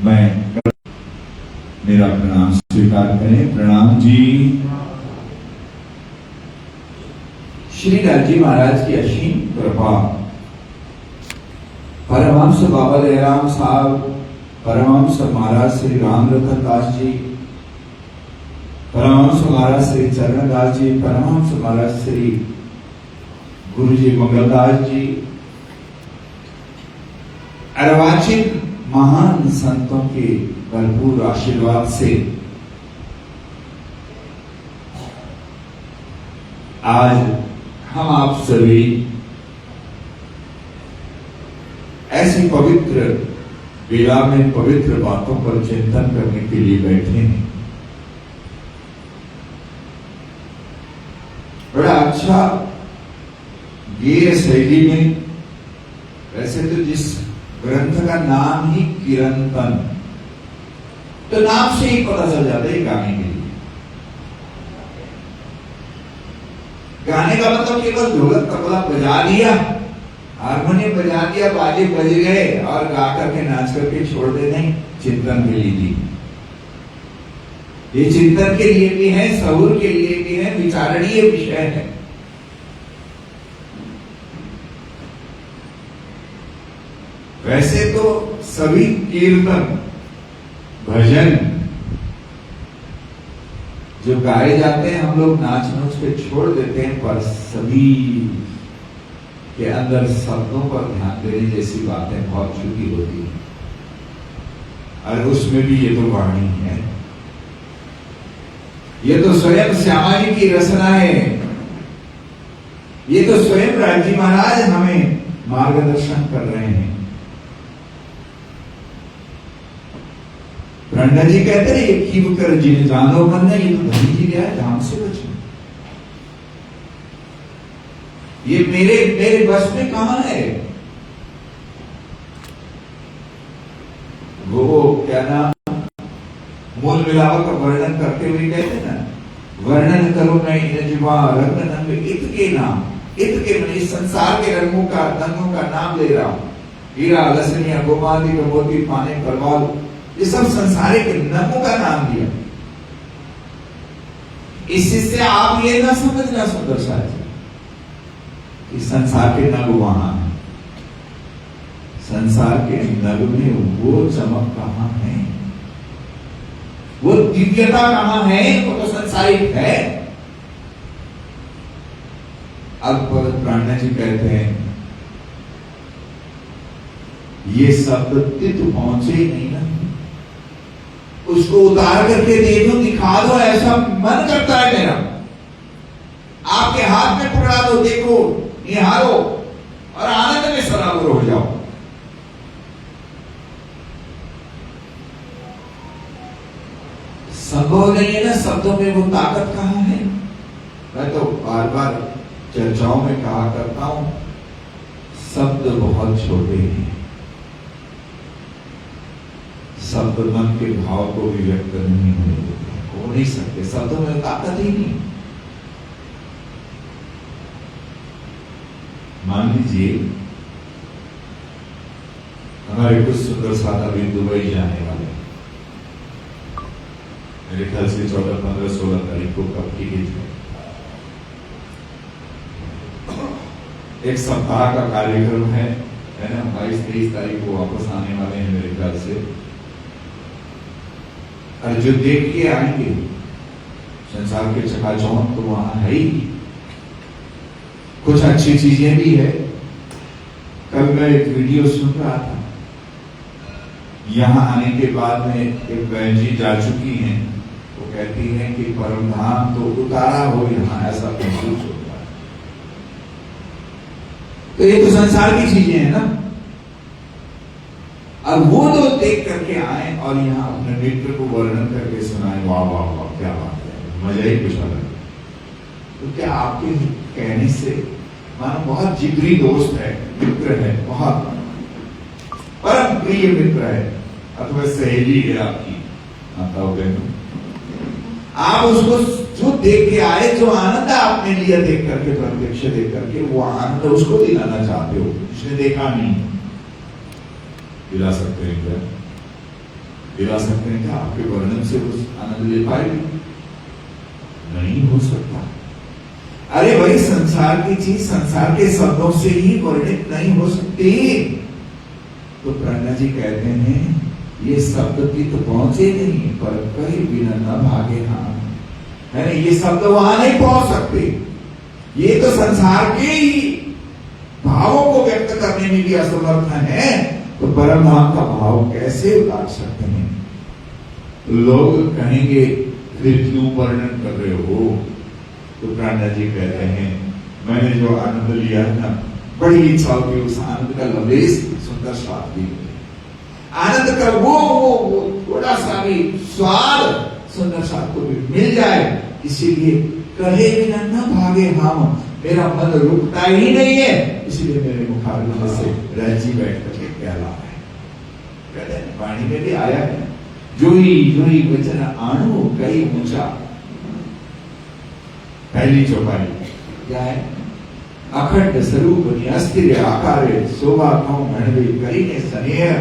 मैं मेरा प्रणाम स्वीकार करें। प्रणाम जी। श्री लालजी महाराज की असीम कृपा, परमहंस बाबा दयाराम साहब, परमहंस महाराज श्री राम रतन दास जी, परमहंस महाराज श्री चरण दास जी, परमहंस महाराज श्री गुरु जी मंगलदास जी, अर्वाचीन महान संतों के भरपूर आशीर्वाद से आज हम आप सभी ऐसी पवित्र वेला में पवित्र बातों पर चिंतन करने के लिए बैठे हैं। बड़ा अच्छा गेय शैली में, वैसे तो जिस ग्रंथ का नाम ही किरंतन, तो नाम से ही पता चल जाता है गाने के लिए। गाने का मतलब केवल ढोलक तबला बजा दिया, हारमोनियम बजा दिया, बाजे बज गए और गा करके नाच करके छोड़ दे, नहीं। चिंतन के लिए भी, ये चिंतन के लिए भी है, सहूर के लिए भी है, विचारणीय विषय है। वैसे तो सभी कीर्तन भजन जो गाए जाते हैं हम लोग नाच नोच के छोड़ देते हैं, पर सभी के अंदर शब्दों पर ध्यान देने जैसी बातें बहुत छुपी होती है, और उसमें भी ये तो वाणी है, ये तो स्वयं श्यामा जी की रचना है, ये तो स्वयं लालजी महाराज हमें मार्गदर्शन कर रहे हैं। रंडा जी कहते हैं, ये कीव कर जिन जानो मन ने, ये तो धनी जी गया है धाम से बचना, ये मेरे बस में कहां है। वो क्या नाम, मूल मिलावट का वर्णन करते हुए कहते ना, वर्णन करो मैं इन जीवा रंग में इत के नाम, इत के मैं इस संसार के रंगों का नाम ले रहा हूं। हीरा लसनिया गोमादी मोती पाने परवाल, ये सब संसारिक नगों का नाम दिया। इससे आप ये ना समझना सुंदर साथी कि संसार के नग वहां है, संसार के नग में वो चमक कहां है, वो दिव्यता कहां है, वो तो संसारिक है। अब प्राणा जी कहते हैं, ये शब्द तित पहुंचे नहीं ना, उसको उतार करके दे दो, दिखा दो, ऐसा मन करता है मेरा। आपके हाथ में पकड़ा दो, देखो, निहारो और आनंद में सराबोर हो जाओ। संभव नहीं है ना शब्दों में वो ताकत कहां है। मैं तो बार बार चर्चाओं में कहा करता हूं, शब्द बहुत छोटे हैं, शब्द मन के भाव को भी व्यक्त नहीं हो नहीं सकते, शब्दों में ताकत ही नहीं। मान लीजिए हमारे कुछ सुंदर साथ अभी दुबई जाने वाले, मेरे ख्याल से 14, 15, 16 तारीख को कब की गई थी, एक सप्ताह का कार्यक्रम है ना, 22, 23 तारीख को वापस आने वाले हैं मेरे ख्याल से। और जो देख के आएंगे संसार के चकाचौंध तो वहां है ही, कुछ अच्छी चीजें भी है। कल मैं एक वीडियो सुन रहा था, यहां आने के बाद में एक बहन जी जा चुकी हैं, वो कहती हैं कि परम धाम तो उतारा हो यहां, ऐसा महसूस होता है। तो ये तो संसार की चीजें हैं ना। अब वो तो देख करके आए और यहाँ अपने मित्र को वर्णन करके सुनाए, वाह वाह वाह क्या बात है, मजा ही कुछ अलग। तो क्या आपके कहने से मानो बहुत जिगरी दोस्त है, मित्र है, बहुत परम प्रिय मित्र है, अथवा सहेली है आपकी माता बहनों, आप उसको जो देख के आए, जो आनंद आपने लिया देख करके, प्रत्यक्ष देख करके, वो आनंद उसको दिलाना चाहते हो, जिसने देखा नहीं, दिला सकते हैं क्या? दिला सकते हैं क्या? आपके वर्णन से उस आनंद ले पाएगी? नहीं हो सकता। अरे भाई, संसार की चीज संसार के शब्दों से ही वर्णित नहीं हो सकती। तो प्रणा जी कहते हैं ये शब्द की तो पहुंचे नहीं, पर कहीं बिना न भागे हाँ, है ना, ये शब्द वहां नहीं पहुंच सकते। ये तो संसार के ही भावों को व्यक्त करने में भी असमर्थ है, तो परम धाम का भाव कैसे उतार सकते हैं? लोग कहेंगे फिर क्यों वर्णन कर रहे हो? तो प्राणा जी कहते हैं मैंने जो आनंद लिया है ना, बड़ी इच्छा होती उस आनंद का लवेश सुंदर स्वाद भी, आनंद का वो थोड़ा सा भी स्वाद सुंदर स्वाद को भी मिल जाए, इसीलिए कहे बिना न भागे हम, मेरा मन रुकता ही नहीं है, इसलिए मेरे मुखारविंद से रजी बैठ करके कहला है। कहते हैं वाणी में भी आया है, जोई वचन आणु कई ऊंचा। पहली चौपाई क्या है? अखंड स्वरूप अस्थिर आकारे शोभा कौन गणवे करीने स्नेह।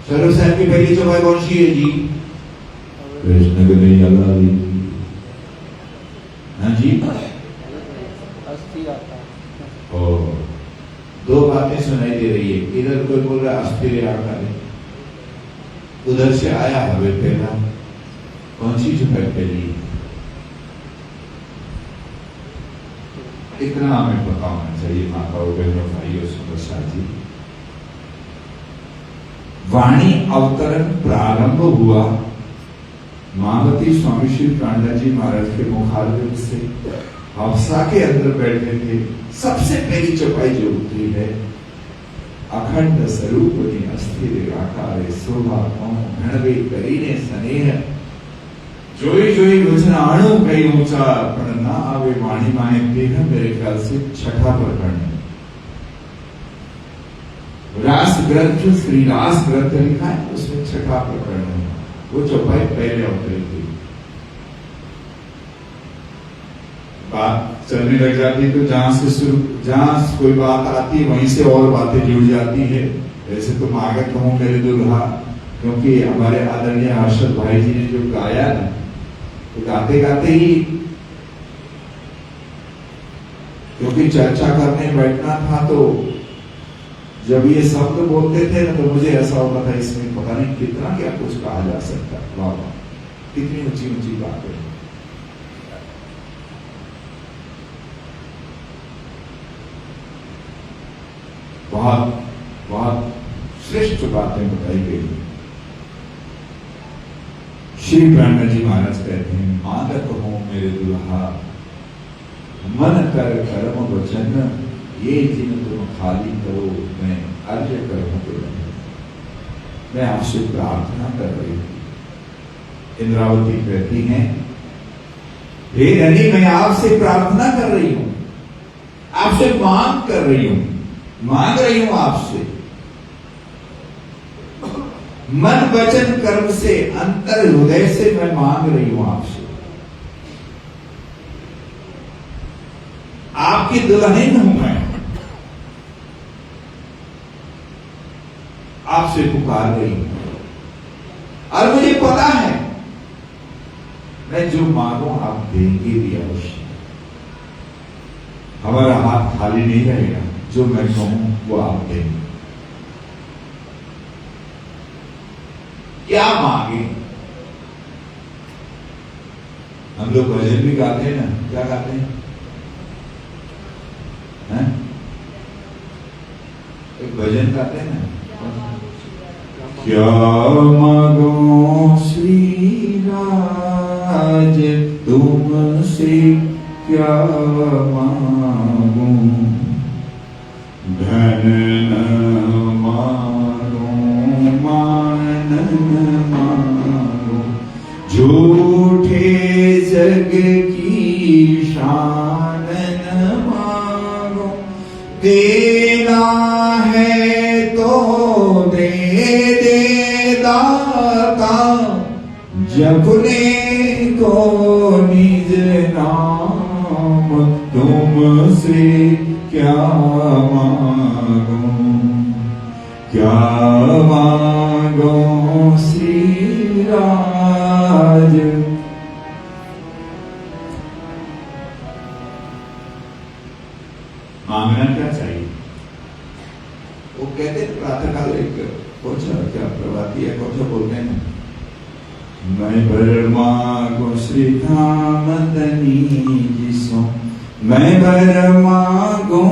स्वरूप साहब की पहली चौपाई कौन सी है जी? कृष्ण कन्हैया लाल हाँ जी। ओ, दो बातें सुनाई दे रही है, इधर कोई बोल रहा अस्थिर आकारे, उधर से आया हवे पहला। कौन सी चौपाई पहली? इतना हमें पता होना चाहिए माताओं बहनों भाइयों सुंदर जी। वाणी अवतरण प्रारंभ हुआ महावती स्वामी श्री प्राणा जी महाराज के मुखारविंद से, हफ्सा के अंदर बैठे थे। सबसे पहली चौपाई जो उतरी है, अखंड स्वरूप अस्थिर आकारे शोभा कौन गणवे करीने स्नेह। जोई वचन आणु कई ऊंचा, पर ना आवे वाणी माए देह। मेरे ख्याल से छठा प्रकरण है। रास ग्रंथ श्री रास ग्रंथ लिखा है, उसमें छठा प्रकरण है। वो चौपाई पहले अवतरी थी। बात चलने लग जाती तो जहां कोई बात आती वहीं से और बातें जुड़ जाती है। वैसे तो मैं आगे कहूं मेरे दुल्हा, क्योंकि हमारे आदरणीय हर्षद भाई जी ने जो गाया ना, तो गाते गाते ही, क्योंकि चर्चा करने बैठना था, तो जब ये शब्द बोलते थे ना, तो मुझे ऐसा होता था इसमें पता नहीं कितना क्या कुछ कहा जा सकता है। वाह, कितनी ऊंची ऊंची बातें। बहुत बहुत श्रेष्ठ बातें बताई गई। श्री प्राणा जी महाराज कहते हैं मादक हो मेरे दुल्हा, मन कर कर्म वचन, ये जिन तुम खाली करो मैं अर्ज कर्म तुम। मैं आपसे प्रार्थना कर रही हूं। इंद्रावती कहती हैं हे रानी, मैं आपसे प्रार्थना कर रही हूं, आपसे मांग कर रही हूं, मांग रही हूं आपसे। मन वचन कर्म से, अंतर हृदय से मैं मांग रही हूं आपसे। आपकी दुल्हन हूं मैं, आपसे पुकार रही हूं। और मुझे पता है मैं जो मांगू आप देंगे भी अवश्य। हमारा हाथ खाली नहीं रहेगा, जो मैं कहूं वो आप देंगे। क्या मांगे? हम लोग भजन भी गाते हैं ना, क्या गाते हैं? एक भजन गाते हैं ना, क्या मांगो श्री राज तुमसे, क्या मांगो धन न मांगो मान न मांगो, झूठे जग की शान न मांगो। देना है तो दे दे दाता, जपने को निज नाम, तुमसे क्या मांगो, क्या मांगो मांगो श्री राज। मांगना क्या चाहिए? वो कहते प्रातः काल एक कौन सा क्या प्रभाती है, कौन सा बोलते हैं, मैं बर मांगो श्री धाम धनी जिसो, मैं बर मांगो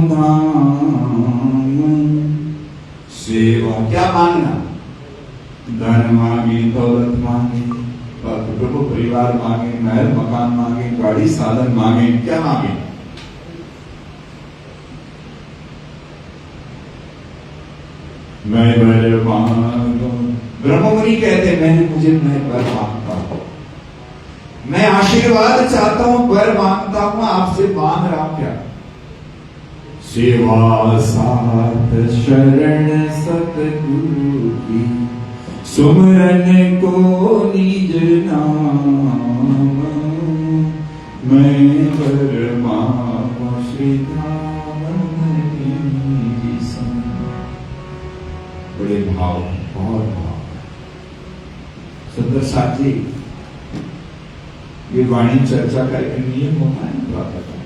धाम सेवा। क्या मांगना? धन मांगे, दौलत मांगे, प्रभु परिवार मांगे, महल मकान मांगे, गाड़ी साधन मांगे, क्या मांगे? मैं बर मांगो। ब्रह्ममुनि कहते मैं वर मांगता हूं, मैं आशीर्वाद चाहता हूं, वर मांगता हूं, आपसे मांग रहा हूं क्या? सेवा साथ शरण सतगुरु की, सुमरन को निज नाम। मैं बर मांगो श्री धाम धनी जिसो। बड़े भाव, बहुत भाव। सुंदर साथ जी, ये वाणी चर्चा का एक नियम होता है प्रातः काल।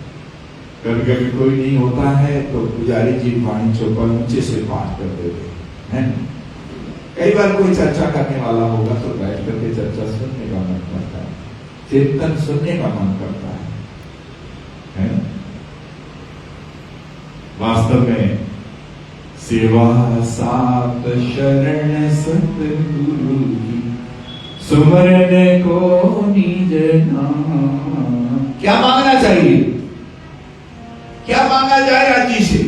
कभी कभी कोई नहीं होता है तो पुजारी जी वाणी चौपल ऊंचे से पाठ कर देते हैं। कई बार कोई चर्चा करने वाला होगा तो बैठ करके चर्चा सुनने का मन करता है, कीर्तन सुनने का मन करता है ना? वास्तव में सेवा सात शरण सतगुरु की, सुमरन को निज नाम। क्या मांगना चाहिए? क्या मांगा जाए राजी से?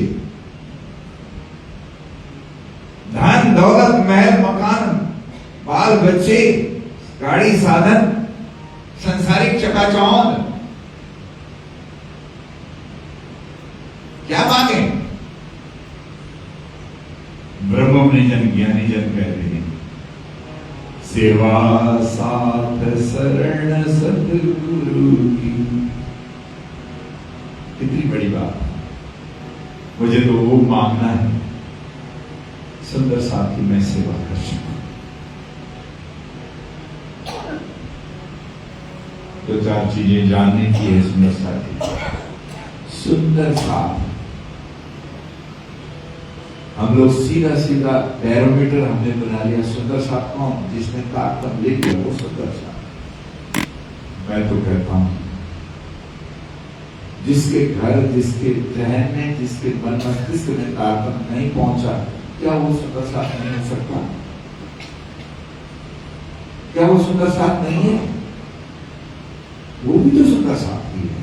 धन दौलत, महल मकान, बाल बच्चे, गाड़ी साधन, संसारिक चकाचौंध, क्या मांगे? ब्रह्ममुनि जन, ज्ञानी जन कहते हैं सेवा साथ शरण सतगुरु की। कितनी बड़ी बात। मुझे तो वो मांगना है, सुंदर साथी मैं सेवा कर सकूं। तो चार चीजें जानने की है सुंदर साथी। सुंदर साथ, हम लोग सीधा सीधा बैरोमीटर हमने बना लिया। सुंदर साथ कौन? जिसने तारतम लिख लिया वो सुंदर साथ। मैं तो कहता हूं जिसके घर, जिसके जहन में, जिसके मन मस्तिष्क में तारतम नहीं पहुंचा, क्या वो सुंदर साथ नहीं हो सकता? क्या वो सुंदर साथ नहीं है? वो भी तो सुंदर साथ ही है।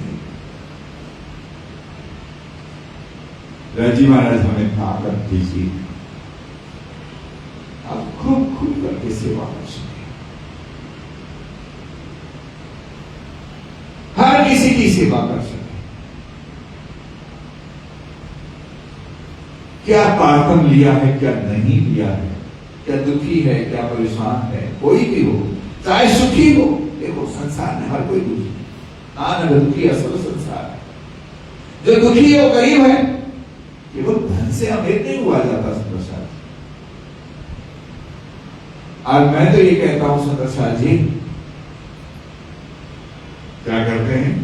राजी महाराज हमें ताकत दीजिए, आप खूब खूब करके सेवा कर सके, हर किसी की सेवा कर सके। क्या तारतम लिया है, क्या नहीं लिया है, क्या दुखी है, क्या परेशान है, कोई भी हो, चाहे सुखी हो। देखो संसार में हर कोई दुखी, अगर दुखी असल संसार है। जो दुखी है वो गरीब है, केवल धन से अमीर नहीं हुआ जाता सुंदर साथ। और मैं तो ये कहता हूं सुंदर साथ जी, क्या करते हैं?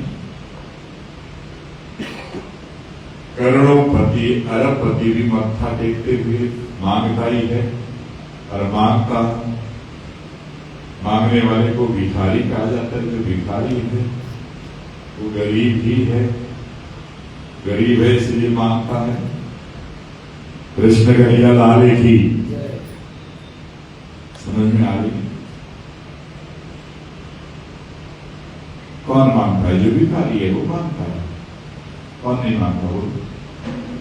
करोड़ोंपति अरबपति भी मत्था टेकते हुए मांगता ही है, और मांगता मांगने वाले को भिखारी कहा जाता है। जो भिखारी है वो गरीब ही है, गरीब है इसलिए मांगता है। कृष्ण कन्हैया लाल की समझ में आ रही? कौन मांगता है? जो भिखारी है वो मांगता है। कौन नहीं मांगता? वो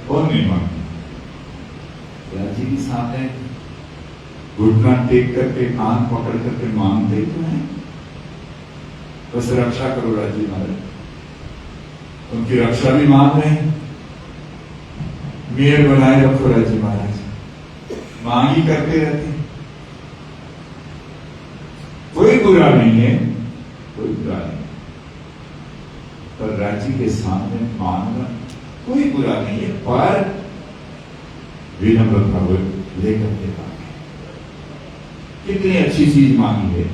कौन नहीं मांगता? राजी के सामने घुटना टेक करके, कान पकड़ करके मांगते तो हैं। बस रक्षा करो राजी महाराज, उनकी रक्षा भी मांग रहे हैं। मेयर बनाए रखो राजी महाराज, मांग ही करते रहते हैं। कोई बुरा नहीं है, कोई बुरा नहीं, पर राजी के सामने मांगना कोई बुरा नहीं है, पर विनम्रता लेकर के मांगे। कितनी अच्छी चीज मांगी है।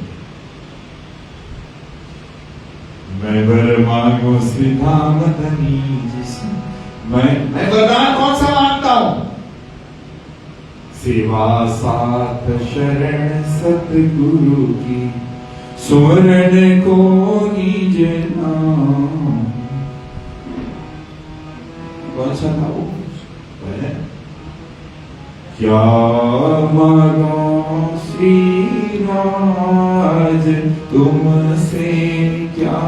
मैं वर मांगो श्री धाम धनी जिसे मैं वरदान कौन सा मांगता हूं? सेवा साथ शरण सतगुरु की सुमरण को निज नाम। कौन सा था वो? क्या मांगो श्री राज तुमसे क्या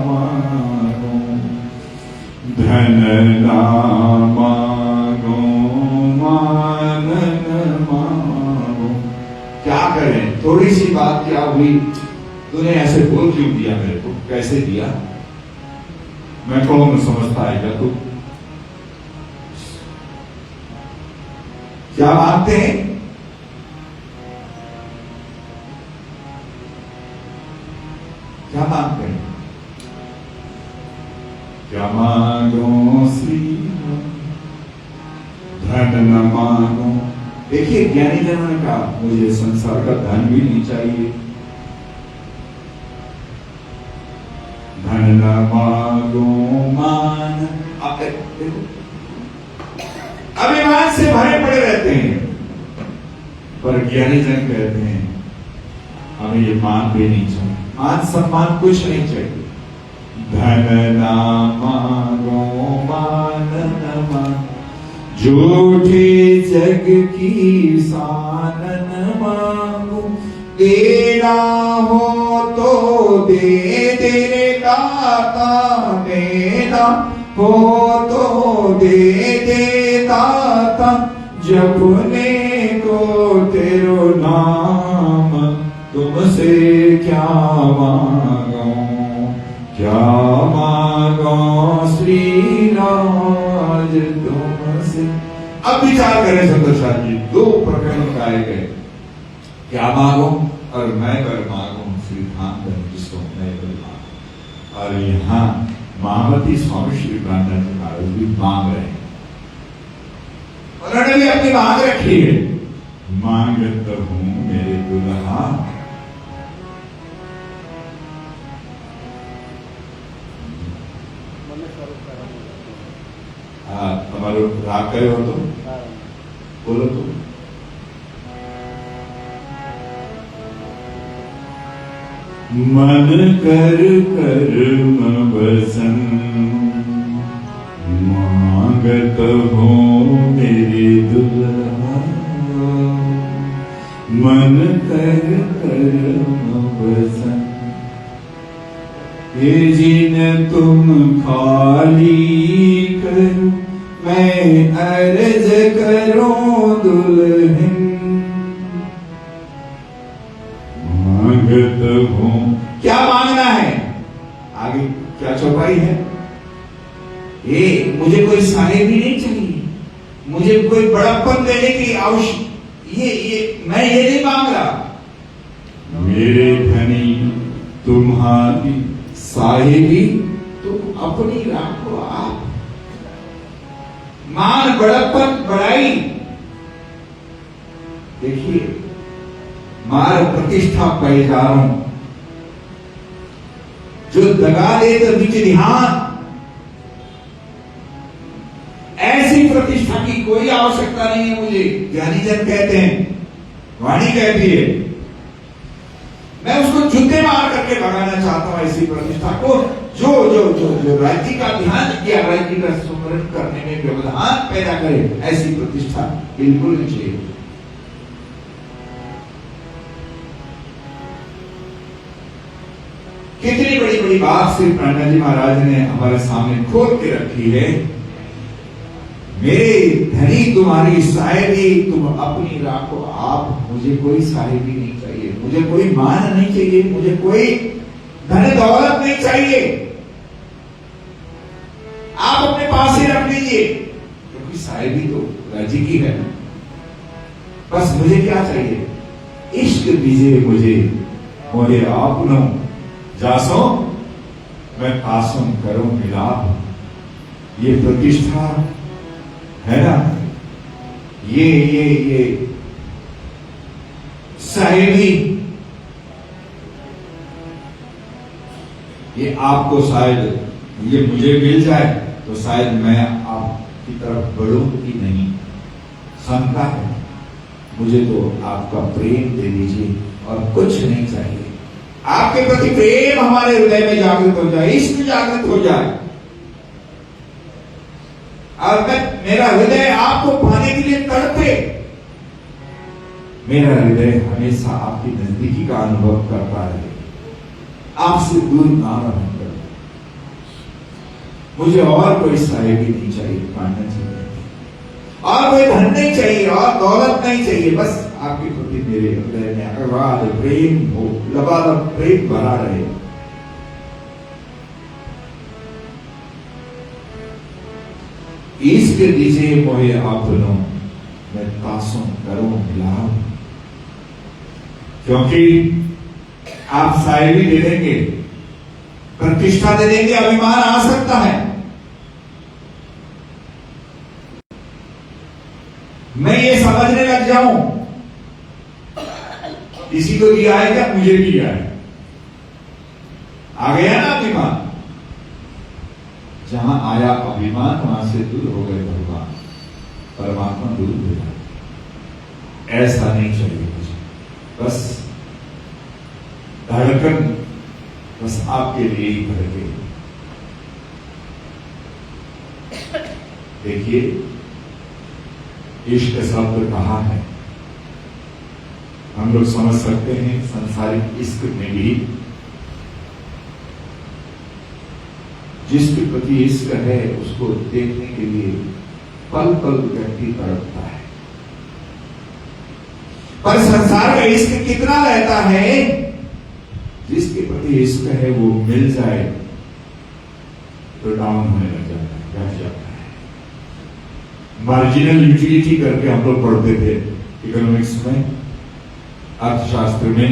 मांगो, धन ना मांगो मान मांगो। क्या करें? थोड़ी सी बात क्या हुई, तूने ऐसे बोल क्यों दिया मेरे को? कैसे दिया? मैं कौन समझता है क्या तू? क्या मांगते हैं? क्या मांगते हैं? क्या मांगो श्री धन न मांगो। देखिए ज्ञानी जनों ने कहा मुझे संसार का धन भी नहीं चाहिए, धन न मांगो मान। आप देखो अभिमान से भरे पड़े रहते हैं, पर ज्ञानी जन कहते हैं हमें ये मान भी नहीं चाहिए, मान सम्मान कुछ नहीं चाहिए। धन ना मांगो मान न मांगो, झूठी जग की शान न मांगो। देना हो तो दे तेरे दाता, देना हो तो दे दे दाता, जपने को तेरो नाम तुमसे क्या मांगो, क्या मांगो श्री राज तुमसे। अब विचार करें संतोषार जी, दो प्रकरण गाए गए, क्या मांगो और मैं वर मांगो श्री धाम जिसको मैं वर मांगो। और यहाँ महामती स्वामी श्री प्राणनाथ जी महाराज भी मांग रहे हैं, उन्होंने भी अपनी मांग रखी है। मांगत हूं मेरे दुल्हा, તમારો રાગ કયો હતો? બોલો તો। मन कर कर्म बसन, मांगत हो मेरे दुल्हा। मन कर कर्म बसन, ये जिन तुम खाली करो, मैं अर्ज करूं दुल्हन। मांगत हूं, क्या मांगना है? आगे क्या चौपाई है? ये मुझे कोई साहेबी नहीं चाहिए, मुझे कोई बड़प्पन देने की आवश्यक, ये मैं ये नहीं मांग रहा। मेरे धनी तुम्हारी साहेबी तुम अपनी राखो आप। मान बड़प्पन बड़ाई, देखिए मार प्रतिष्ठा पैजारों, जो दगा दे तो बीच ध्यान, ऐसी प्रतिष्ठा की कोई आवश्यकता नहीं है मुझे। ज्ञानी जन कहते हैं, वाणी कहती है, मैं उसको जूते मार करके भगाना चाहता हूं ऐसी प्रतिष्ठा को, जो जो जो जो राज्य का ध्यान किया, राज्य का सुमरण करने में व्यवधान पैदा करे, ऐसी प्रतिष्ठा बिल्कुल नहीं चाहिए। कितनी बड़ी बड़ी बात श्री प्राणनाथ जी महाराज ने हमारे सामने खोल के रखी है। मेरे धनी तुम्हारी साहेबी तुम अपनी राखो आप, मुझे कोई साहेबी नहीं चाहिए, मुझे कोई मान नहीं चाहिए, मुझे कोई धन दौलत नहीं चाहिए, आप अपने पास ही रख लीजिए, क्योंकि साहेबी तो राज्य की है। बस मुझे क्या चाहिए? इश्क दीजिए मुझे, मोरे आपनो जासो मैं पासों करूं मिलाप। ये प्रतिष्ठा है ना, ये साहेबी, ये आपको शायद ये मुझे मिल जाए तो शायद मैं आपकी तरफ बढ़ूं कि नहीं, शंका है। मुझे तो आपका प्रेम दे दीजिए और कुछ नहीं चाहिए। आपके प्रति प्रेम हमारे हृदय में जागृत हो जाए, इश्क जागृत हो जाए, और मेरा हृदय आपको पाने के लिए तड़पे। मेरा हृदय हमेशा आपकी नजदीकी का अनुभव करता रहे, आपसे दूर ना रहकर। मुझे और कोई साहेबी नहीं चाहिए, पाना चाहिए, और कोई धन नहीं चाहिए, और दौलत नहीं चाहिए। बस आपके प्रति मेरे हृदय में अगाध प्रेम हो, लबालब प्रेम भरा रहे। इश्क दीजिए मोहे आपनो, मैं तासों करूं मिलाओ। क्योंकि आप साहेबी दे देंगे, प्रतिष्ठा दे देंगे, अभिमान आ सकता है। मैं ये समझने लग जाऊं किसी को दिया है क्या, मुझे भी दिया है, आ गया ना अभिमान। जहां आया अभिमान वहां से दूर हो गए भगवान, परमात्मा दूर हो गया। ऐसा नहीं चाहिए मुझे, बस धड़कन बस आपके लिए ही धड़के। देखिए, इश्क शब्द कहा है, हम लोग समझ सकते हैं संसारिक इश्क में भी जिसके प्रति इश्क है उसको देखने के लिए पल पल व्यक्ति तड़पता है। पर संसार का इश्क कितना रहता है, जिसके प्रति इश्क है वो मिल जाए तो डाउन होने लग जाता है, घट जाता है। मार्जिनल यूटिलिटी करके हम लोग पढ़ते थे इकोनॉमिक्स में, अर्थशास्त्र में।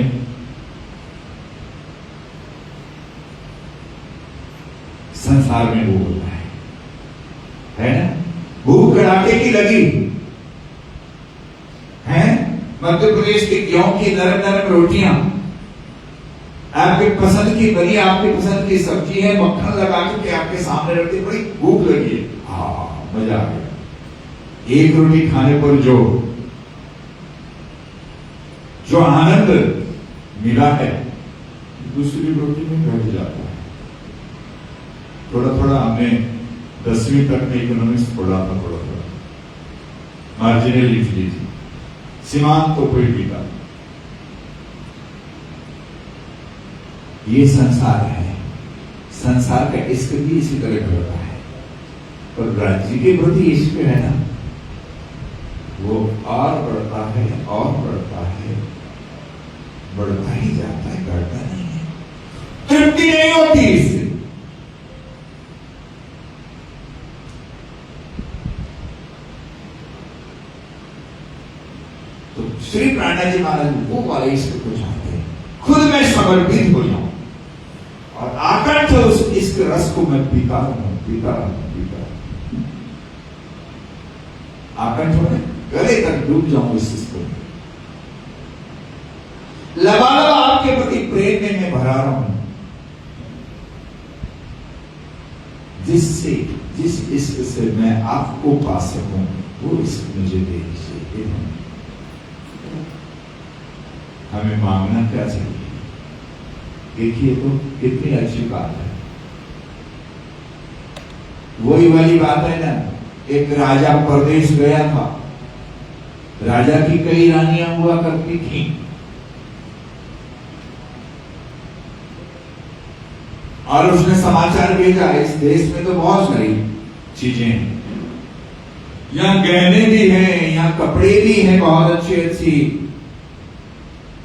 संसार में वो होता है ना। भूख कड़ाके की लगी है, मध्य प्रदेश के गेहूं की नरम नरम रोटियां, आपके पसंद की बनी, आपकी पसंद की सब्जी है, मक्खन लगा के आपके सामने रखती, बड़ी भूख लगी है, हाँ मजा आ गया। एक रोटी खाने पर जो आनंद मिला है, दूसरी रोटी में घट जाता है। थोड़ा थोड़ा हमने 10वीं तक में इकोनॉमिक्स पढ़ा था, थोड़ा थोड़ा मार्जिनल यूटिलिटी, सीमांत तो कोई भी था। ये संसार है, संसार का इश्क भी इसी तरह बढ़ता है। पर राज्य के प्रति इश्क है ना, वो और बढ़ता है और बढ़ता है, बढ़ता ही जाता है, घटता नहीं है, तृप्ति नहीं होती इससे। तो श्री प्राणा जी महाराज वो वाले इश्क को चाहते हैं, खुद मैं समर्पित हो जाऊं और आकंठ उस इश्क रस को मैं पीता रहूं, पीता रहूं, पीता रहूं, आकंठ होने गले तक डूब जाऊं इस इश्क में। लबालब आपके प्रति प्रेम में मैं भरा रहा हूं, जिस इश्क से मैं आपको पा सकूं वो इश्क मुझे दे दीजिए। हमें मांगना क्या चाहिए? देखिए तो कितनी अच्छी बात है। वही वाली बात है ना, एक राजा परदेश गया था, राजा की कई रानियां हुआ करती थी, और उसने समाचार भेजा इस देश में तो बहुत सारी चीजें हैं, यहाँ गहने भी हैं, यहाँ कपड़े भी हैं बहुत अच्छी अच्छी,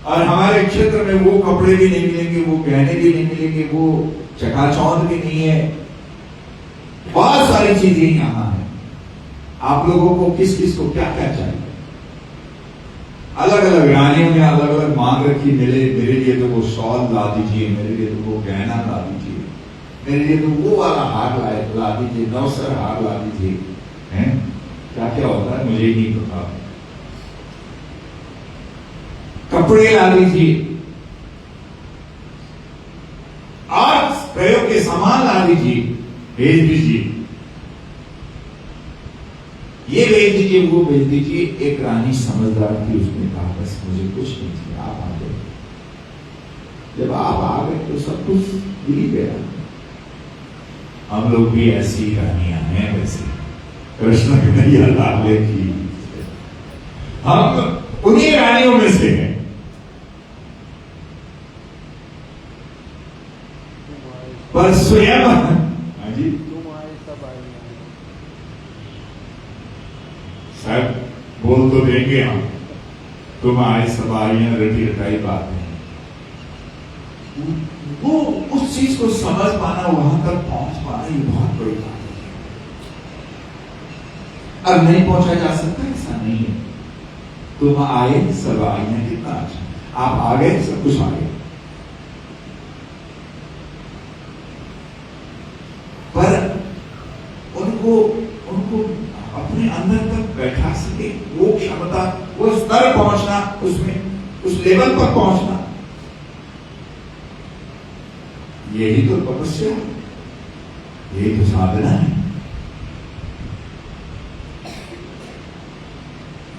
और हमारे क्षेत्र में वो कपड़े भी नहीं मिलेंगे, वो गहने भी नहीं मिलेंगे, वो चकाचौंध भी नहीं है, बहुत सारी चीजें यहाँ है। आप लोगों को किस किस को क्या क्या चाहिए? अलग अलग रानियों ने अलग अलग मांग रखी, मेरे लिए तो वो शॉल ला दीजिए, मेरे लिए तो वो गहना ला दीजिए, मेरे लिए तो वो वाला हार ला दीजिए, नवसर हार ला दीजिए, हैं क्या क्या होता है मुझे नहीं पता। कपड़े ला लीजिए और प्रयोग के सामान ला लीजिए, भेज दीजिए, ये भेज दीजिए, वो भेज दीजिए। एक रानी समझदार थी, उसने कहा बस मुझे कुछ नहीं चाहिए, आप आ गए। जब आप आ गए तो सब कुछ मिल गया। हम लोग भी ऐसी रानियां हैं, वैसे कृष्ण कन्हैया लाल की हम उन्हीं रानियों में से हैं। पर स्वयं हाँ जी शायद बोल तो देंगे हम, तुम आए सब आइयां, रटी रटाई बात नहीं। वो उस चीज को समझ पाना, वहां तक पहुंच पाना, ये बहुत बड़ी बात है। अब नहीं पहुंचा जा सकता, ऐसा नहीं है। तुम आए सब आइयां, कितना अच्छा, आप आ गए सब कुछ आ गया। पर उनको अपने अंदर तक बैठा सके, वो क्षमता, वो स्तर पहुंचना, उसमें उस लेवल पर पहुंचना, यही तो तपस्या, यही तो साधना है।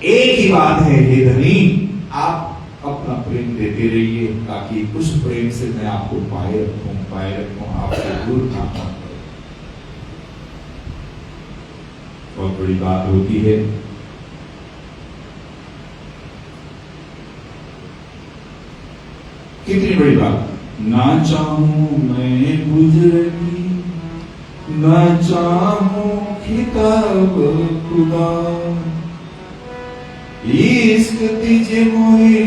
एक ही बात है, हे धनी, आप अपना प्रेम देते रहिए, ताकि उस प्रेम से मैं आपको पाए रखूं, आपको दूर ना पड़े। बहुत बड़ी बात होती है। कितनी बड़ी बात, ना चाहूं मैं गुजरगी, ना चाहूं खिताब खुदा, इश्क दीजिए मोहे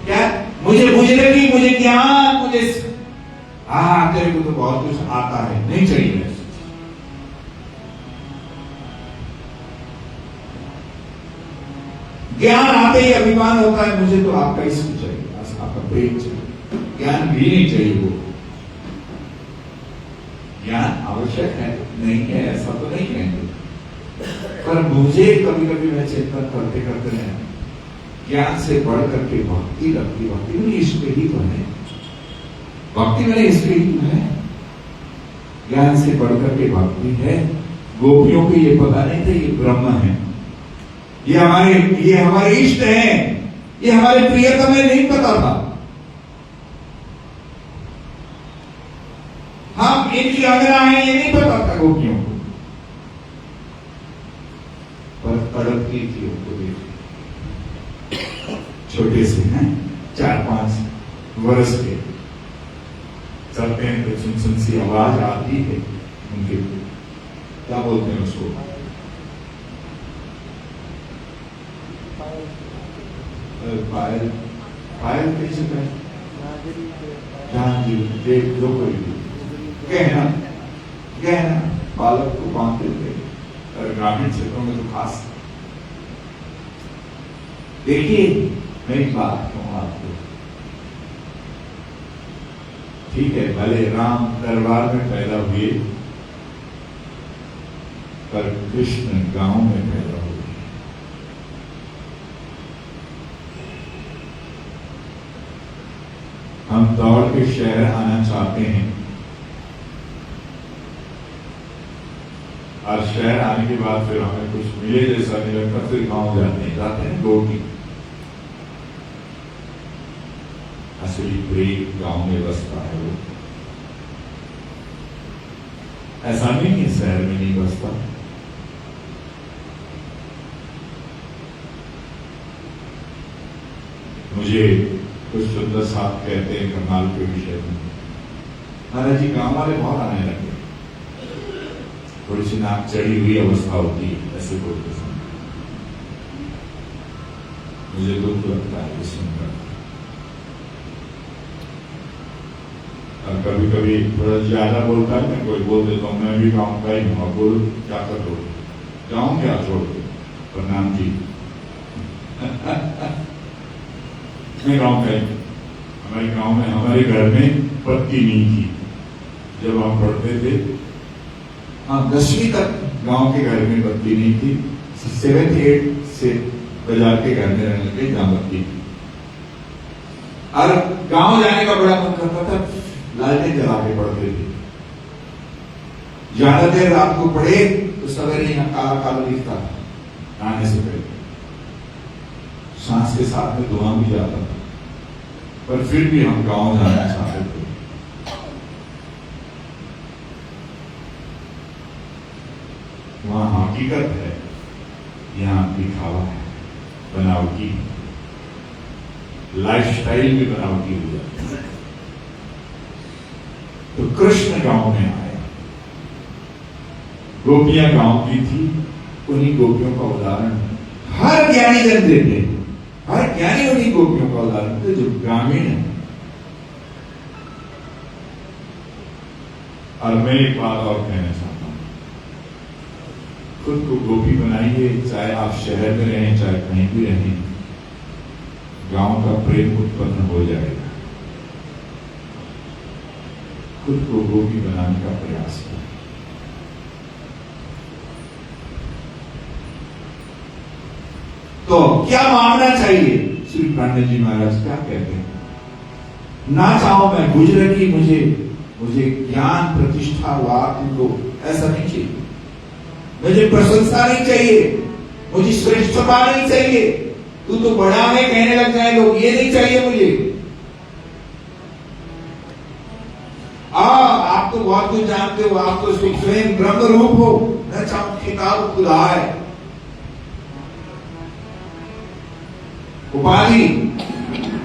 क्या, मुझे गुजरगी, मुझे ज्ञान, मुझे तेरे को तो बहुत कुछ आता है, नहीं चाहिए। ज्ञान आते ही अभिमान होता है, मुझे तो आपका इश्क चाहिए, आपका प्रेम चाहिए। ज्ञान भी नहीं चाहिए, वो ज्ञान आवश्यक है, नहीं है ऐसा तो नहीं कहेंगे, पर मुझे कभी कभी मैं चिंतन करते करते हैं, ज्ञान से बढ़ करके भक्ति लगती, भक्ति में इश्क ही तो है, भक्ति में इश्क ही तो है, ज्ञान से बढ़ करके भक्ति है। गोपियों को ये पता नहीं था ये ब्रह्म है, ये हमारे इष्ट हैं, ये हमारे प्रियतम है, नहीं पता था। हम इनकी अंगना हैं, ये नहीं पता था गोपियों को, पर तड़पती थी उनको देख, छोटे से हैं, 4-5 वर्ष के, चलते हैं तो सुन सी आवाज आती है उनके, क्या बोलते हैं उसको, पायल, पायल कैसे कहें, देख जो कोई गहना, गहना बालक को बांधते थे, और ग्रामीण क्षेत्रों में तो खास। देखिए मैं एक बात कहूँ आपको, ठीक है भले राम दरबार में पैदा हुए, पर कृष्ण गांव में पैदा हुए। हम दौड़ के शहर आना चाहते हैं, और शहर आने के बाद फिर हमें कुछ मिले जैसा नहीं लगता, फिर गांव जाते हैं रोटी। असली प्रेम गांव में बसता है, वो ऐसा नहीं है शहर में नहीं बसता। मुझे कुछ सुंदर साहब कहते हैं करनाल के विषय में, महाराज जी गांव वाले बहुत आने लगे, थोड़ी सी नाक चढ़ी हुई अवस्था होती है ऐसे बोलते समय, मुझे दुख लगता है सुनकर। और कभी कभी थोड़ा ज्यादा बोलता है ना कोई, बोल देता हूँ मैं भी गाँव का ही हूँ, अब बोलो क्या कर दो, जाऊं क्या छोड़ दो, प्रणाम जी मैं गाँव का ही, हमारे गाँव में, हमारे घर में बत्ती नहीं थी जब हम पढ़ते थे, हाँ 10वीं तक गांव के घर में बत्ती नहीं थी, 7th 8th से बाजार के घर में रहने लगे दाम्पत्य। और गांव जाने का बड़ा मन करता था, लालटेन जला के पढ़ते थे। ज्यादा देर रात को पढ़े तो सवेरे यहाँ काला काला दिखता था आने से पहले। सांस के साथ में धुआं भी जाता था, पर फिर भी हम गांव जाना चाहते थे। वहां हकीकत है, यहाँ दिखावा है, बनावटी लाइफस्टाइल भी बनावटी हो जाती है। तो कृष्ण गांव में आए, गोपियां गांव की थी, उन्हीं गोपियों का उदाहरण हर ज्ञानी जन देते, हर ज्ञानी उन्हीं गोपियों का उदाहरण देते जो ग्रामीण है। और मैं एक बात और कहना चाहता हूं, खुद को गोपी बनाइए, चाहे आप शहर में रहें चाहे कहीं भी रहें, गांव का प्रेम उत्पन्न हो जाएगा। खुद को गोपी बनाने का प्रयास करें। तो क्या मांगना चाहिए? श्री पांडे जी महाराज क्या कहते हैं? ना चाहो मैं गुजर की, मुझे ज्ञान प्रतिष्ठा लाभ दो, ऐसा नहीं चाहिए। मुझे प्रशंसा नहीं चाहिए, मुझे श्रेष्ठता नहीं चाहिए, तू तो बड़ा है कहने लग जाए लोग, ये नहीं चाहिए मुझे। आप तो बहुत कुछ जानते हो, आप तो स्वयं ब्रह्म रूप हो, न चाहो खिताब खुदा है। उपाधि,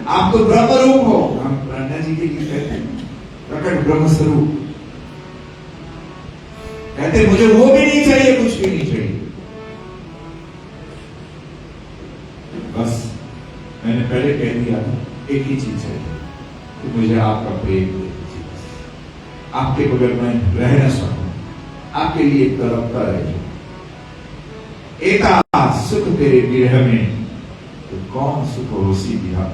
आप तो ब्रह्म रूप हो, हम ब्रह्मा जी के लिए कहते हैं प्रकट ब्रह्म स्वरूप। कहते मुझे वो भी नहीं चाहिए, कुछ भी नहीं चाहिए। बस मैंने पहले कह दिया था, एक ही चीज है कि मुझे आपका प्रेम दे दीजिए। आपके बगैर मैं रह न सकूं, आपके लिए तड़पता रहे। एका सुख तेरे विरह में, तो कौन सुख होसी बिहार।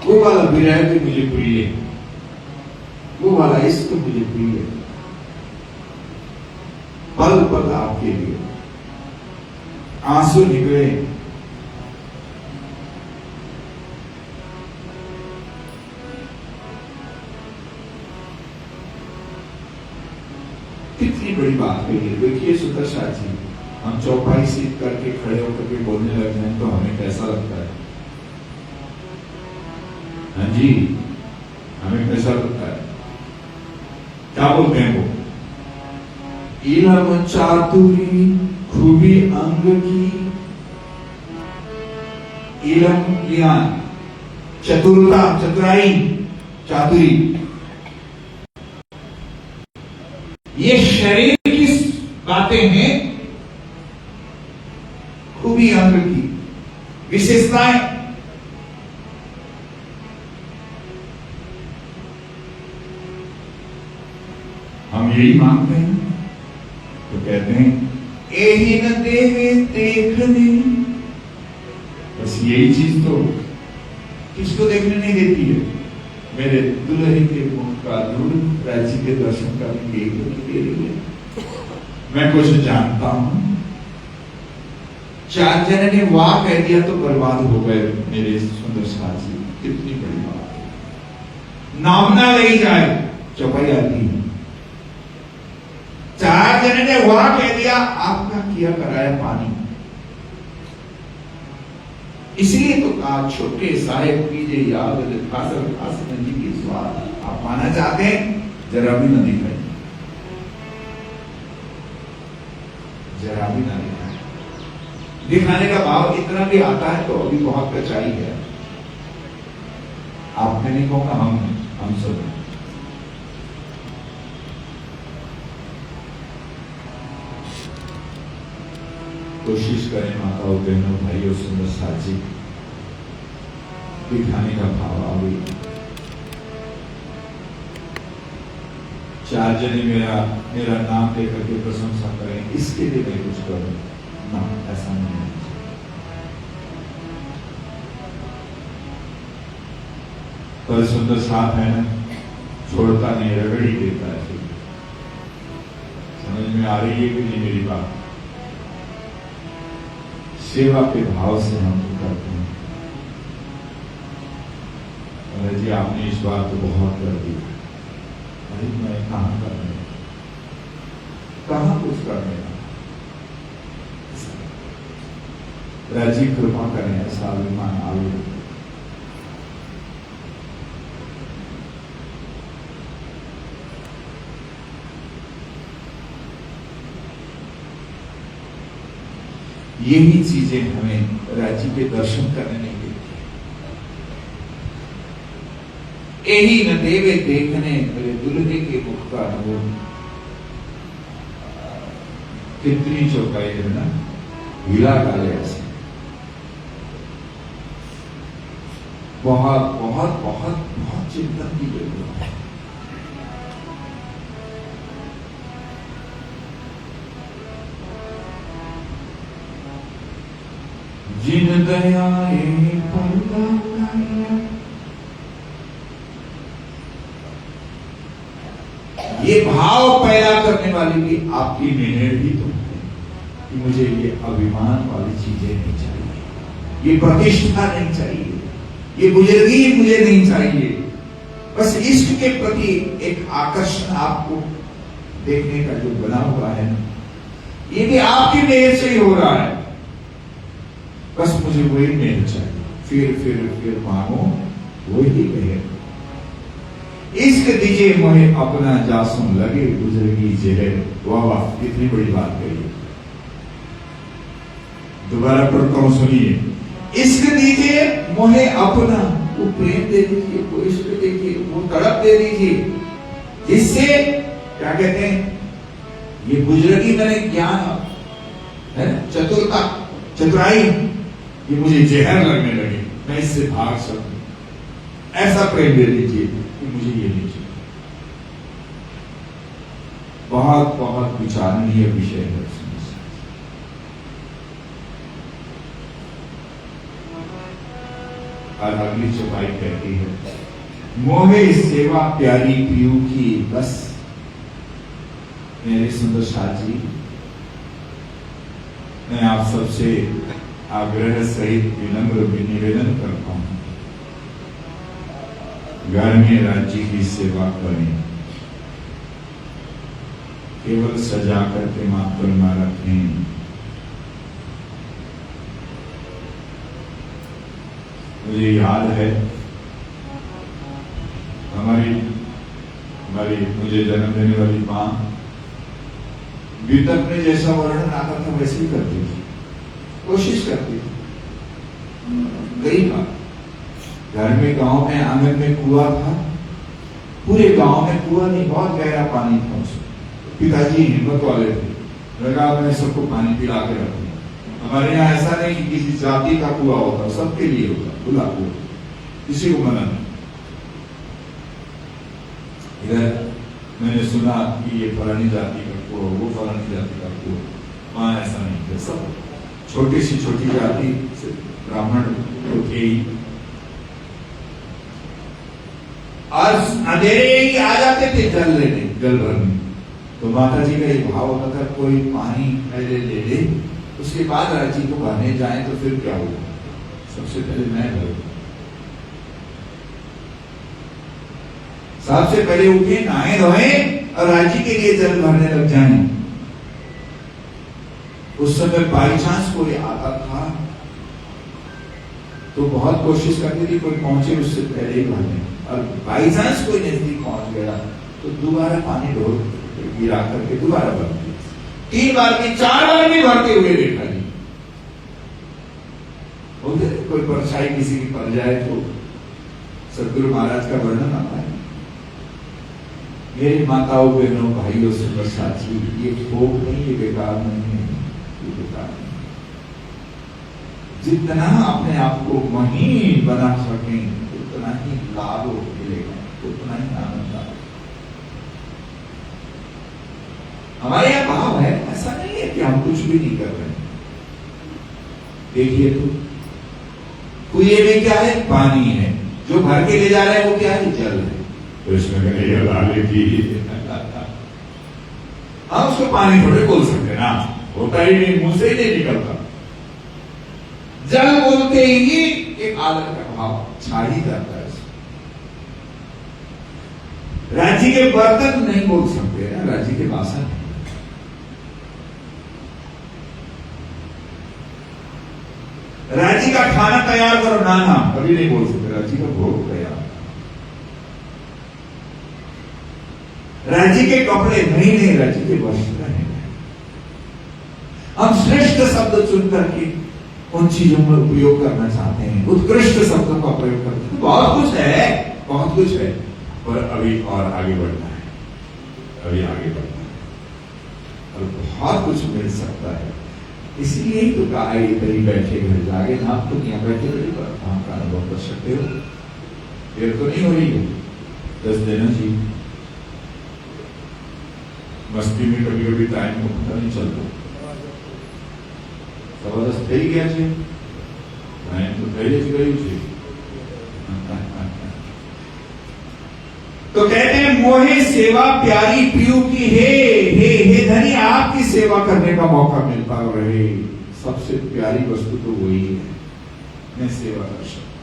वो वाला विरह भी मुझे प्रिय है, वो वाला इश्क मुझे प्रिय है। पल पल आपके लिए आंसू निकले, कितनी बड़ी बात कही है। देखिए सुदर्शा जी, हम चौपाई सीट करके खड़े होकर के बोलने लग जाए तो हमें कैसा लगता है? हाँ जी, हमें कैसा लगता है? क्या बोलते हैं वो? इलम चातुरी खूबी अंग की, इलम ज्ञान, चतुरता, चतुराई, चातुरी, ये शरीर की बातें हैं। खूबी अंग की विशेषताएं, हम यही मांगते हैं। तो कहते हैं एही न देवे देख दे। बस यही चीज तो किसको देखने नहीं देती है? मेरे दुल्हन के मुख का दूर राज्य के दर्शन करने की दे रही है। मैं कुछ जानता हूं, 4 जने ने वाह कह दिया तो बर्बाद हो गए मेरे सुंदर साथी। कितनी बड़ी बात है। नाम ना ले जाए चौपाई आती है। 4 जने ने वाह कह दिया, आपका किया कराया पानी। इसलिए तो कहा छोटे साहेब कीजिए याद, जी की स्वाद। आप पाना चाहते हैं, जरा भी ना दिखाई, जरा भी ना दिखाई। दिखाने का भाव इतना भी आता है तो अभी बहुत कचाई है। आपने नहीं कहूंगा, हम सब कोशिश करें माताओं बहनों भाइयों सुंदर साथी, दिखाने का भाव आवे। 4 जने मेरा नाम लेकर के प्रशंसा करें, इसके लिए मैं कुछ करूं ना, ऐसा नहीं है। पर सुंदर साथ है ना, छोड़ता नहीं, रगड़ी देता है। समझ में आ रही है कि नहीं मेरी बात? सेवा के भाव से हम तो करते हैं। अरे जी आपने इस बार तो बहुत कर दिया। अरे मैं कहाँ करने, कहाँ कुछ करने का? राजी कृपा करें, ऐसा अभिमान आवे। यही चीजें हमें राजी के दर्शन करने नहीं देती। यही न देवे देखने मेरे दुल्हे के मुख का अनुभव। कितनी चौपाई है ना, हीरा काले ऐसे बहुत बहुत बहुत बहुत चिंतन की जरूरत है। जिन दयाए पर्दा उठाया, ये भाव पैदा करने वाली भी आपकी मेहनत ही तो है कि मुझे ये अभिमान वाली चीजें नहीं चाहिए, ये प्रतिष्ठा नहीं चाहिए, ये बुजुर्गी मुझे नहीं चाहिए। बस इश्क के प्रति एक आकर्षण आपको देखने का जो बना हुआ है, ये भी आपकी मेहर से ही हो रहा है। बस मुझे वही मेहर चाहिए, फिर मांगो वही मेहर। इश्क दीजिए मोहे अपना जासुम लगे गुजरगी जहर। वाह वाह, कितनी बड़ी बात कही। दोबारा पढ़ता हूं, सुनिए। इश्क दीजिए मोहे अपना, वो प्रेम दे दीजिए, वो इश्क दीजिए, वो तड़प दे दीजिए, जिससे क्या कहते हैं, ये बुजुर्गी मैंने ज्ञान है, चतुरता, चतुराई, ये मुझे जहर लगने लगे, मैं इससे भाग सकूं। ऐसा प्रेम दे दीजिए कि मुझे ये नहीं चाहिए। बहुत बहुत विचारणीय विषय है। और अगली चौपाई कहती है, मोहे सेवा प्यारी पियू की बस। मेरे सुंदर शाह जी, मैं आप सबसे आग्रह सहित विनम्र निवेदन करता हूं, घर में राज्य की सेवा करें, केवल सजा करके मात्र न रखें। मुझे याद है हमारी मुझे जन्म देने वाली मां वितक में जैसा वर्णन आता था वैसे ही करती थी, कोशिश करती थी। कई बार घर में, गांव में, आंगन में कुआं था, पूरे गांव में कुआं नहीं, बहुत गहरा पानी था उसमें। पिताजी हिम्मत वाले थे, लगा मैंने सबको पानी पिला के रख दिया। हमारे यहाँ ऐसा नहीं कि किसी जाति का कुआं होता, सबके लिए होता, खुला कुआं, किसी को मना नहीं। इधर मैंने सुना कि ये फलानी जाति का कुआं, वो फलानी जाति का कुआं, वहां ऐसा नहीं था। सब छोटी सी छोटी जाति से ब्राह्मण तो थे ही, और अंधेरे ही आ जाते थे जल लेने, जल भरने। तो माता जी का ये भाव होता था, कोई पानी पहले ले ले, उसके बाद राजी को भरने जाए तो फिर क्या होगा, सबसे पहले मैं भरूं। सबसे पहले उठे, नहाए धोए और राजी के लिए जल भरने लग जाए। उस समय बाई चांस कोई आता था तो बहुत कोशिश करती थी कोई पहुंचे उससे पहले ही भरने, और बाई चांस कोई नजदीक पहुंच गया तो दोबारा पानी ढोल गिरा करके दोबारा भरती। 3 बार की 4 बार भी भरते हुए देखा जी। कोई परछाई किसी की पड़ जाए तो सदगुरु महाराज का वर्णन आता है। मेरी माताओं, बहनों, भाइयों, सुंदर साथी, ये भोग नहीं, ये बेकार नहीं है, ये बेकार नहीं। जितना अपने आप को महीन बना सकें उतना ही लाभ मिलेगा, उतना ही आनंद आएगा। हमारे यहाँ भाव है, ऐसा नहीं है कि हम कुछ भी नहीं कर रहे। देखिए तो कुएं में क्या है, पानी है, जो भर के ले जा रहे हैं वो क्या है, जल है। कृष्ण कन्हैया लाल की हम उसको पानी थोड़े बोल सकते ना, होता ही नहीं, मुंह से ही नहीं निकलता। जल बोलते ही एक आदर का भाव छा ही जाता है। राज्य के बर्तन नहीं बोल सकते ना, राज्य के बासन। राज्य का खाना तैयार करो, नाना कभी नहीं बोल सकते। राज्य का भोग तैयार, राज्य के कपड़े नहीं, राज्य के वस्त्र नहीं। हम श्रेष्ठ शब्द चुन करके उन चीजों में उपयोग करना चाहते हैं, उत्कृष्ट शब्दों का प्रयोग करते हैं। बहुत कुछ है, बहुत कुछ है, पर अभी और आगे बढ़ना है, अभी आगे बढ़ना है और बहुत कुछ मिल सकता है। इसलिए ही तो कहा है कहीं बैठे घर जागे ना, आप तो यहाँ बैठे बैठे काम का अनुभव कर सकते हो। देर तो नहीं हो रही है, 10 देना जी। मस्ती में कभी कभी टाइम को पता नहीं चलता। जबरदस्त થઈ ગયા છે, टाइम तो થઈ જ ગયું છે। तो कहते हैं मोहे सेवा प्यारी पीयू की, हे धनी आपकी सेवा करने का मौका मिलता रहे। सबसे प्यारी वस्तु तो वही है, मैं सेवा कर सकता।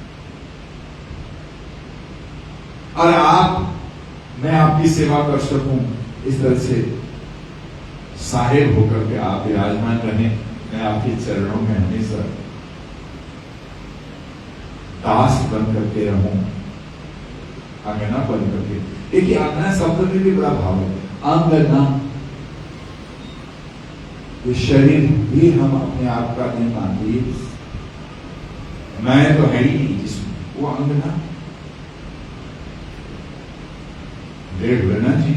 और मैं आपकी सेवा कर सकूं, इस तरह से साहेब होकर के आप विराजमान रहें। मैं आपके चरणों में हमेशा दास बन करके रहूं, आंगना बन करके। देखिए आंगना शब्द में भी बड़ा भाव है। आंगना, ये शरीर भी हम अपने आप का नहीं मानते, मैं तो है ही नहीं जिसमें, वो आंगना। देख लेना जी,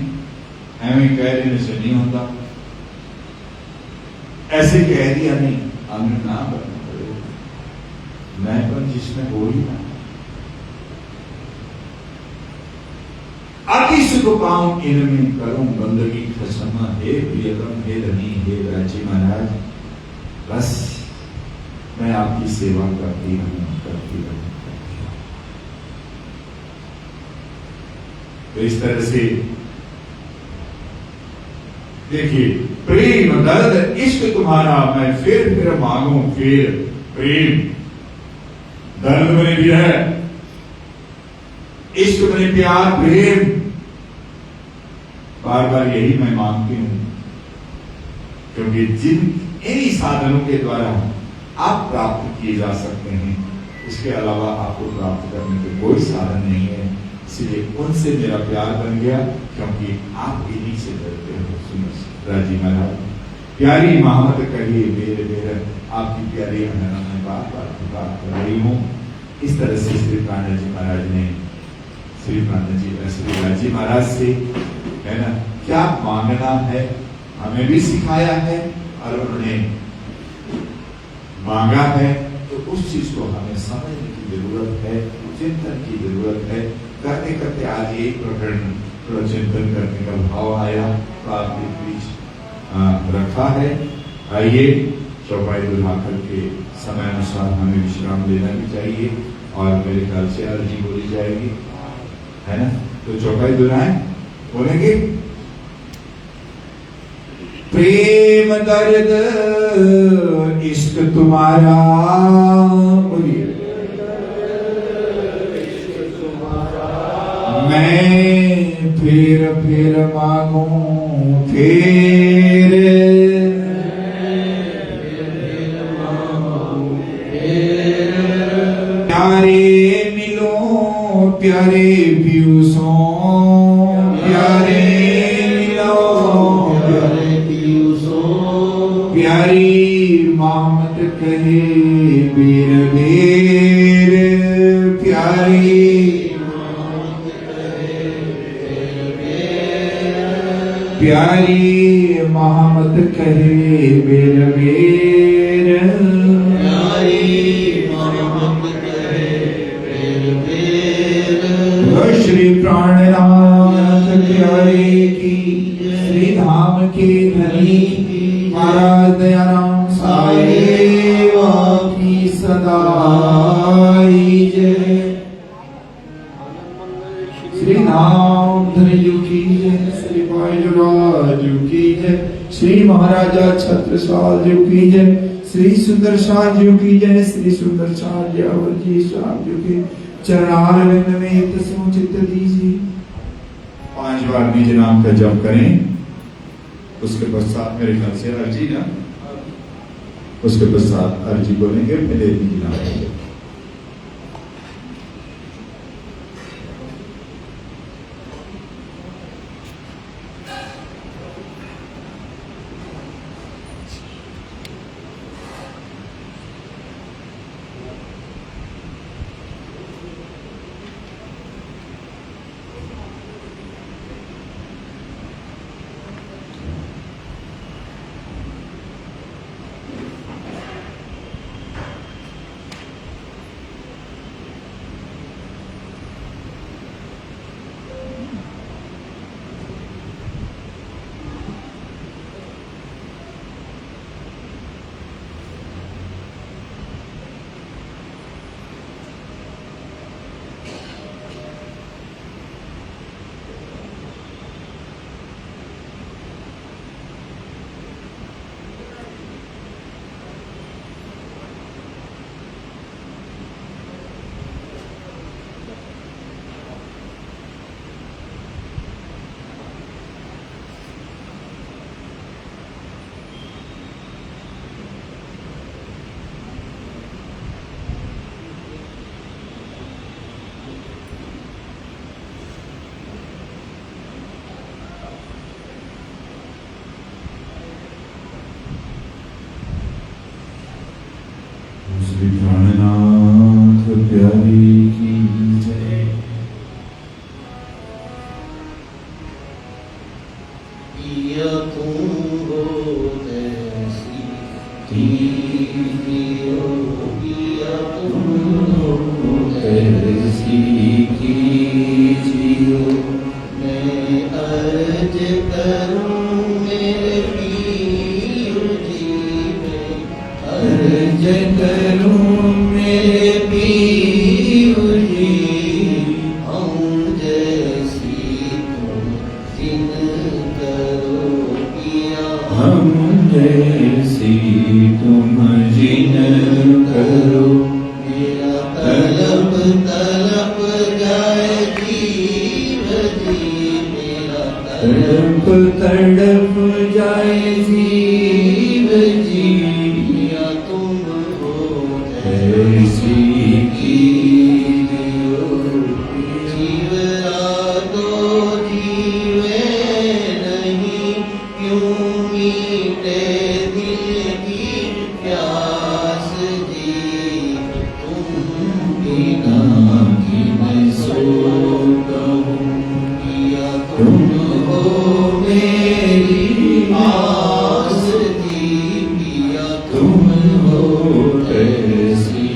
हमें कह देने से नहीं होता, ऐसे कह दिया नहीं, आंगना बनना पड़ेगा। मैं बन जिसमें हो ही ना। अति सुख पाऊं इनमें करूं बंदगी खसमा, हे प्रियतम, हे धनी, हे राज्य महाराज, बस मैं आपकी सेवा करती रहूं, करती रहूं। तो इस तरह से देखिए, प्रेम दर्द इश्क तुम्हारा मैं फिर मांगू, फिर प्रेम दर्द में भी है, इश्क में प्यार, प्रेम, बार बार यही मैं मांगती हूं। क्योंकि इन्हीं साधनों के द्वारा आप प्राप्त किए जा सकते हैं, इसके अलावा आपको प्राप्त करने के कोई साधन नहीं है। इसलिए उनसे मेरा प्यार बन गया, क्योंकि आप इन्हीं से डरते हो। राजी महाराज, प्यारी महामत कहिए मेरे मेरे, आपकी प्यारी अंगना में बार बार बात कर रही हूँ। इस तरह से श्री प्राणजी महाराज ने श्री राजी महाराज से, है ना, क्या मांगना है हमें भी सिखाया है, और उन्होंने मांगा है। तो उस चीज को हमें समझने की जरूरत है, चिंतन की जरूरत है। करते करते आज एक प्रकरण चिंतन करने का भाव आया, तो आपके बीच रखा है। आइए चौपाई दुल्हा करके समय अनुसार हमें विश्राम लेना भी चाहिए, और मेरे ख्याल से अर्जी बोली जाएगी, है ना। तो चौपाई दुल्हाएं बोलेंगे, प्रेम दर्द इश्क तुम्हारा, बोलिए, मैं फिर मांगू, फिर प्यारे मिलो, प्यारे पियूसों, प्यारे मिलो, प्यारे पियूसों, प्यारी मामत कहे बीर बीर, प्यारी प्यारी महामत कहे बेर बेर, प्यारी महामत कहे बेर बेर। श्री प्राणनाथ प्यारे की, श्री धाम के धनी महाराज दयाराम साहेब की सदा जय। श्री नाम धनी की जय, श्री भाई राजू की जय। जय, श्री महाराजा छत्रसाल जी की जय, श्री सुंदर शाह जी की जय, श्री सुंदर शाह जी अवर जी साहब जी की चरणारविंद में तस्मो चित्त दीजिए। 5 बार निज नाम का जप करें, उसके पश्चात मेरे ख्याल से अर्जी ना, उसके पश्चात अर्जी बोलेंगे, पहले निज नाम का जप। श्री प्राणनाथ प्यारी की जय। पिया तुम हो जैसी कीजियो, पिया तुम हो जैसी कीजियो, मैं अर्ज करूं मेरे पीर जी, मैं अर्ज करूं मेरे पीर जी, हम जैसी तुम जिन करो पिया, हम जैसी तुम जिन करो, मेरा तलब तलब जाए जीव जी, मेरा तड़प तड़प जाए जीव जी, पिया तुम हो ऐसी कीजियो। जीवरा तो जीवे नहीं, क्यों मीटे दिल की प्यास जी, तुम बिना मैं सो कहूँ, पिया तुम तुम हो मेरी आस जी, पिया तुम हो ऐसी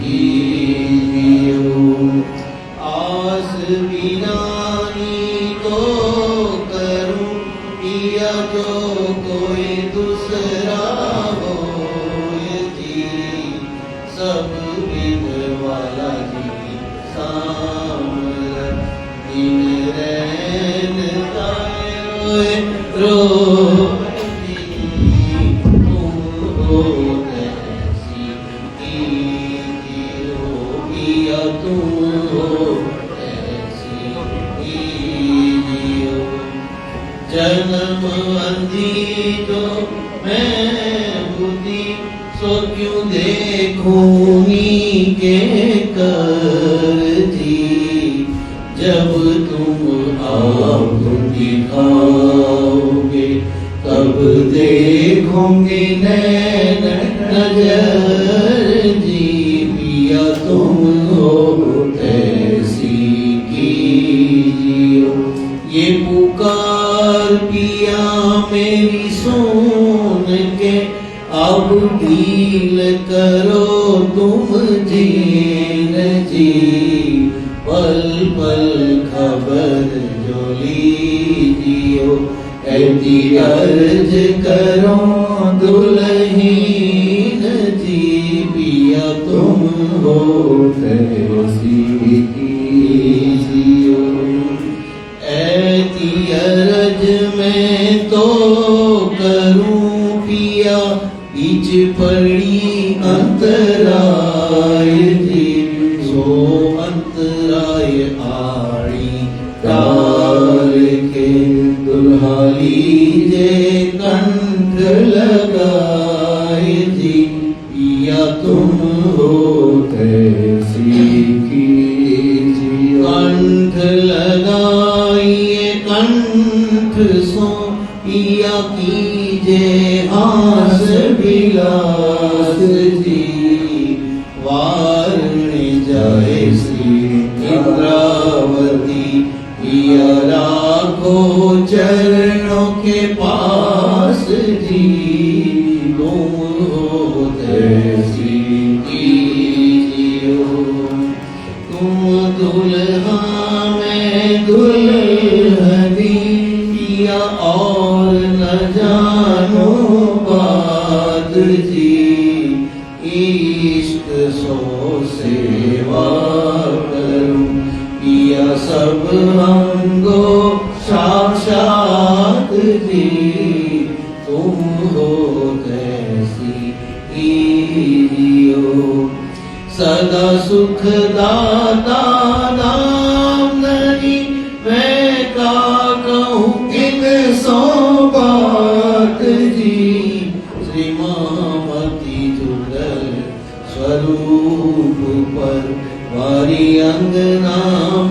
कीजियो। आस बिनानी को करूं पिया, जो कोई दूसरा हो जी, सब बिन वाला जी सामर, दिन रैन रोए रो जी, तुम हो ऐसी कीजियो, पिया तुम हो ऐसी कीजियो। जन्म अंधी जो मैं बुद्धि, सो क्यों देखूंगी के कर जी, जब तुम आप दिखाओगे, तब देखूंगी नैन नजर जी, पिया तुम हो ऐसी कीजियो। ये पुकार पिया मेरी सुन के, अब ढील करो तुम जीन जी, पल पल खबर जो लीजियो, ऐसी अर्ज करो दुल्हीन जी, पिया तुम हो ऐसी कीजियो। ऐसी अर्ज में तो करूं पिया बीच पड़ी अंतराय जी, सो अंतराय आड़ी डाल के दुल्हा लीजे कंठ लगाए जी, पिया तुम हो कैसी कीजिए। कंठ लगाइए कंठ सो पिया कीजे आस विलास जी, वारणे जाए श्री इंद्रावती, पिया राखो चरणों के पास जी, तुम हो कैसी कीजियो। तुम दुल्हा में दुल्हनी, पिया और न जानो बात जी, इश्क सो सेवा करूं पिया सब अंगो साक्षात जी, तुम हो कैसी कीजियो। सदा सुख दाता नाम नहीं, मैं का कहूँ किन सो बात जी, श्री मामती जुगल स्वरूप पर, वारी अंगना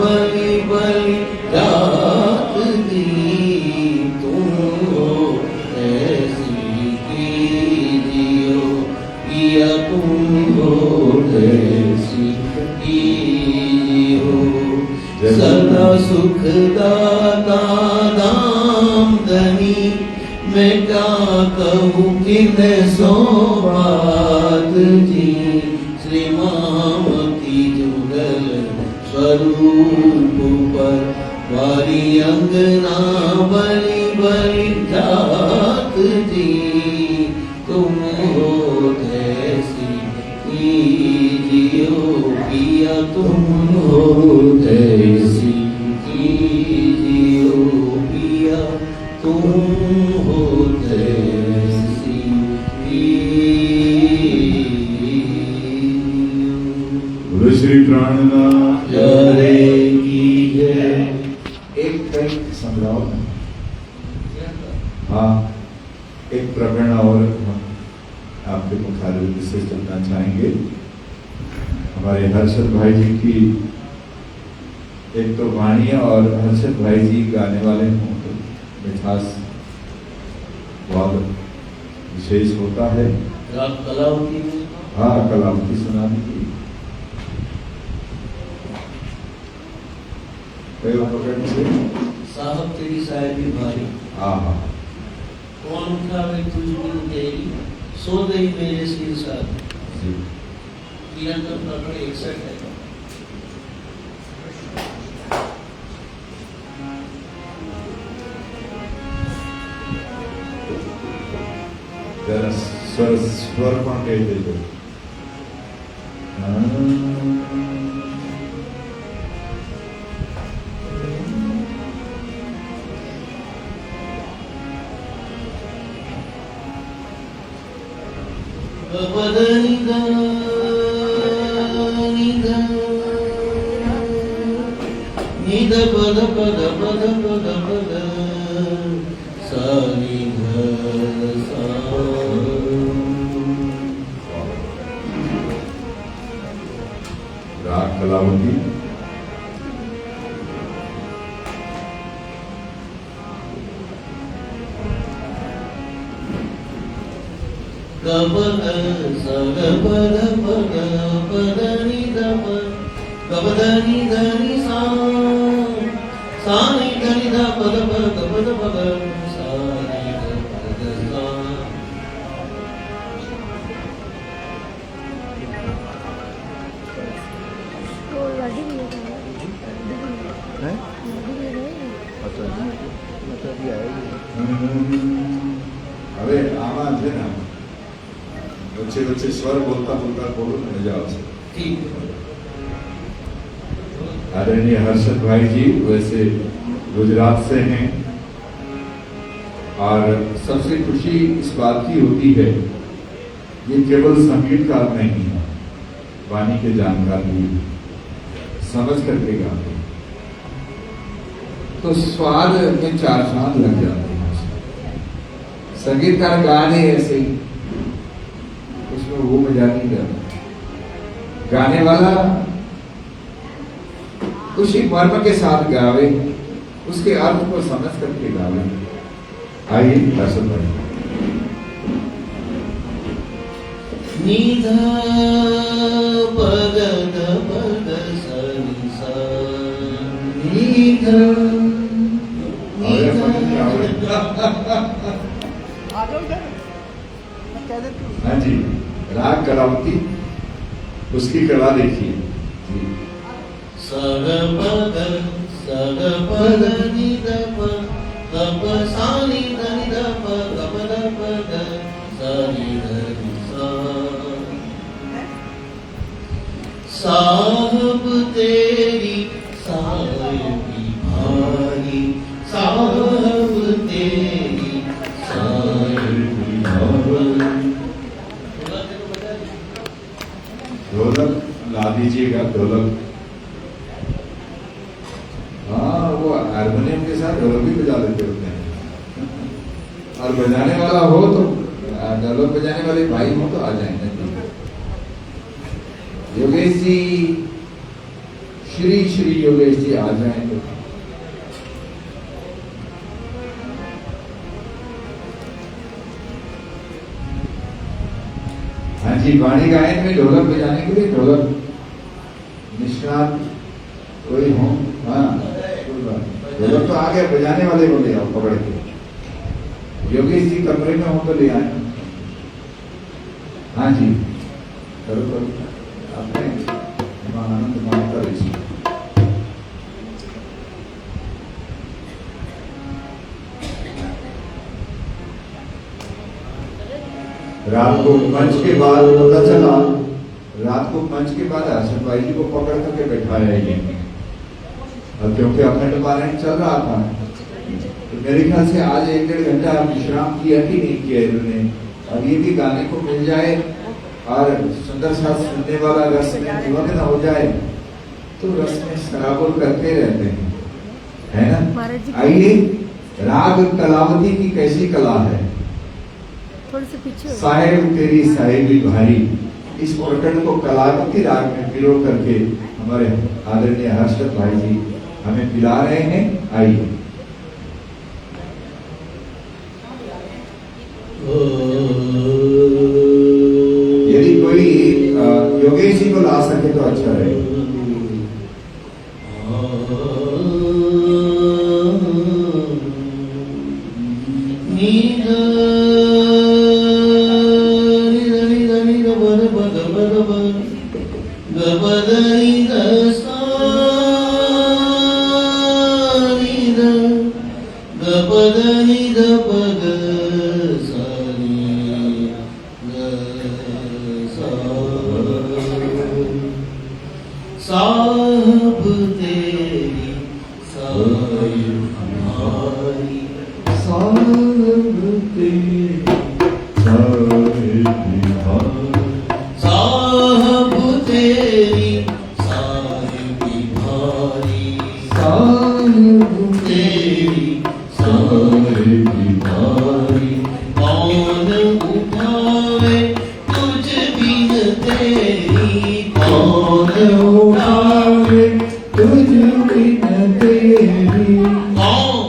बलि बलि जात दी, तुम हो कैसी कीजियो। पिया तुम हो कैसी कीजियो। सदा सुख दाता नाम धनी, मैं क्या कहूँ किन सो बात जी, श्री मामती जुगल स्वरूप पर, वारी अंगना बलि बलि जात जी, तुम हो कैसी कीजियो। पिया तुम हो कैसी कीजियो, पिया तुम हो कैसी बोलो श्री प्राणनाथ जय की जय। एक कई संग्रह, हाँ एक प्रकरण और हम आपके मुखारविंद से चलना चाहेंगे। हमारे हर्षद भाई जी की एक तो वाणी और हर्षद भाई जी गाने वाले हों तो मिठास बहुत विशेष होता है। कलावती, हाँ कलावती सुना दीजिए। पकड़ से साहब तेरी साहिबी भारी, हाँ हाँ कौन उठावे तुझ बिन तेरी, सो गई मेरे सिर साथ। निरंतर प्रकरण 61 है। जरा स्वर पण कही देજો। निध पद पद पद पद पद सा निध सा। राग कलावती। गपद सग पद पद पद निध पद गपद निध नि सा सा निध निध पद पद गपद पद सा निध पद सा। હવે આમાં છે ને વચ્ચે વચ્ચે સ્વર બોલતા બોલતા બોલો ને મજા આવશે। ठीक आदरणीय हर्षद भाई जी वैसे गुजरात से हैं और सबसे खुशी इस बात की होती है, ये केवल संगीतकार नहीं है, वाणी के जानकार भी समझ करके गाते हैं, तो स्वाद में 4 चांद लग जाते हैं। संगीतकार गाने ऐसे ही, उसमें वो मजा नहीं रहता। गाने वाला उसी मर्म के साथ गावे, उसके अर्थ को समझ करके गावे। आइए दर्शन करें। निधा पद पद सनि सा निधा हाँ जी, राग कलावती, उसकी कला देखिए। सग पद नि द प ग प सा नि ध नि ध प ग प द प ग सा नि ध नि सा। साहब तेरी साहिबी भारी, साहब तेरी साहिबी भारी। ढोलक ला दीजिएगा, ढोलक। हाँ, वो हारमोनियम के साथ ढोलक भी बजा लेते होते हैं, और बजाने वाला हो तो, ढोलक बजाने वाले भाई हो तो आ जाएंगे। योगेश जी, श्री योगेश जी आ जाएंगे। हाँ जी, वाणी गायन में ढोलक बजाने के लिए ढोलक निष्णात कोई हो? हाँ, ढोलक तो आ गया, बजाने वाले को ले आओ पकड़ के। योगेश जी कमरे में हो तो ले आए। हाँ जी, करो करो, आपने आनंद मानता रही। रात को मंच के बाद पता चला, रात को मंच के बाद हर्षद भाई जी को पकड़ करके बैठाया ये, और क्योंकि अपने डिपार्टमेंट चल रहा था, तो मेरे ख्याल से आज 1-1.5 घंटा विश्राम किया कि नहीं किया इन्होंने। अब ये भी गाने को मिल जाए और सुंदर साथ सुनने वाला रस में निमग्न हो जाए, तो रस में सराबोर करते रहते हैं, है ना। आइए, राग कलावती की कैसी कला है। साहेब तेरी साहेबी भारी, इस प्रकट को कलावती राग में पिरो करके हमारे आदरणीय हर्षद भाई जी हमें पिला रहे हैं। आइए। यदि कोई योगेश जी को ला सके तो अच्छा रहेगा। साहब तेरी साहिब भारी, साहब तेरी साहिबी भारी, साहब तेरी साहिबी भारी, साहब तेरी साहिबी भारी। कौन उठावे तुझ बिन तेरी, कौन उठावे तुझ बिन तेरी, कौन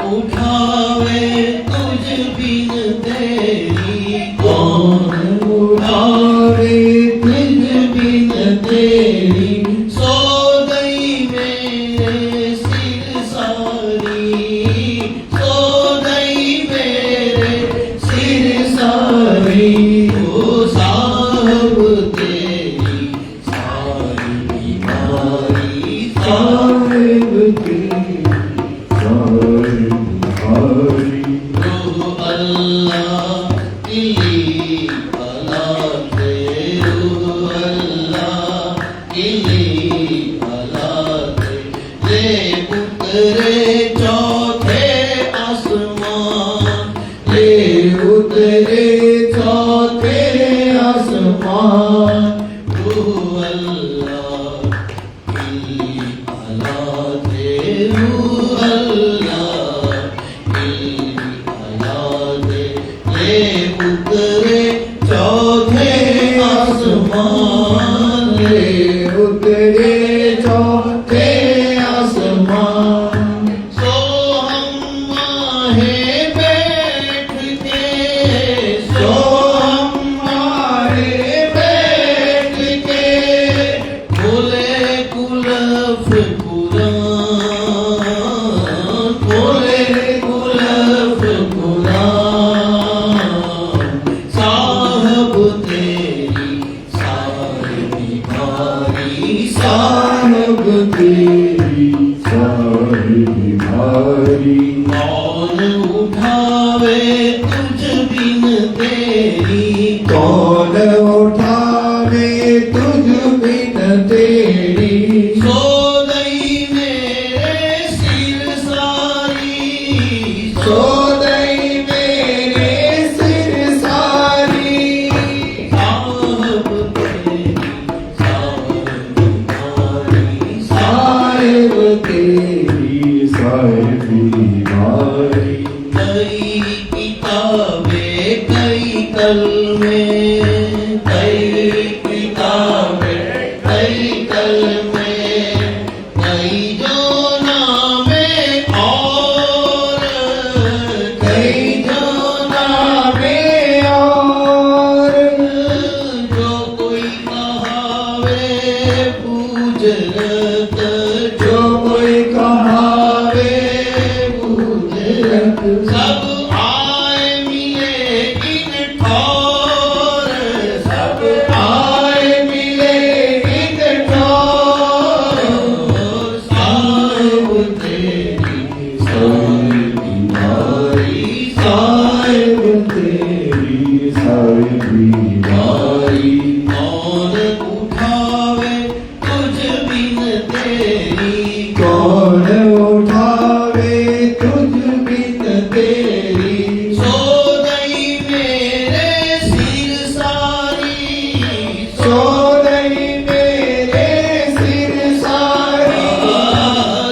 उठावे तुझ बिन तेरी, कौन उठावे तुझ बिन तेरी। सो गई मेरे सिर सारी, सो गई मेरे सिर सारी। ओ साहब तेरी साहिबी भारी, साहिब तेरी साहिबी भारी। रूह अल्लाह दिली उतरे चौथे आसमान रूह अल्लाह की औलाद है, रूह अल्लाह की औलाद है, ये उतरे चौथे आसमान, रे उतरे चौथे आसमान सो हम माहे बैठ के, सो हमारे बैठ के बोले कुलफ कुरान, बोले कुलफ कुरान, साहब तेरी सारी भारी, साहब तेरी सारी भारी कौन उठावे तुझ बिन तेरी, कौन उठावे तुझ बिन तेरी सो गई मेरे सिर सारी, सो गई मेरे सिर सारी साहब तेरी सारी भारी, साहिब तेरी साहिबी भारी कई किताबें कई कलमे, कई किताबें कई कलमे, कई जो नामे और, कई जो नामे और जो कोई कहावे पूजत, जो कोई कहावे पूजत सब आए मिले इन ठौर, सब आए मिले इन ठौर साहिब तेरी साहिबी भारी साहिब तेरी साहिबी भारी कौन उठावे तुझ बिन तेरी, कौन उठावे तुझ बिन तेरी सो गई मेरे सिर सारी, सो गई मेरे सिर सारी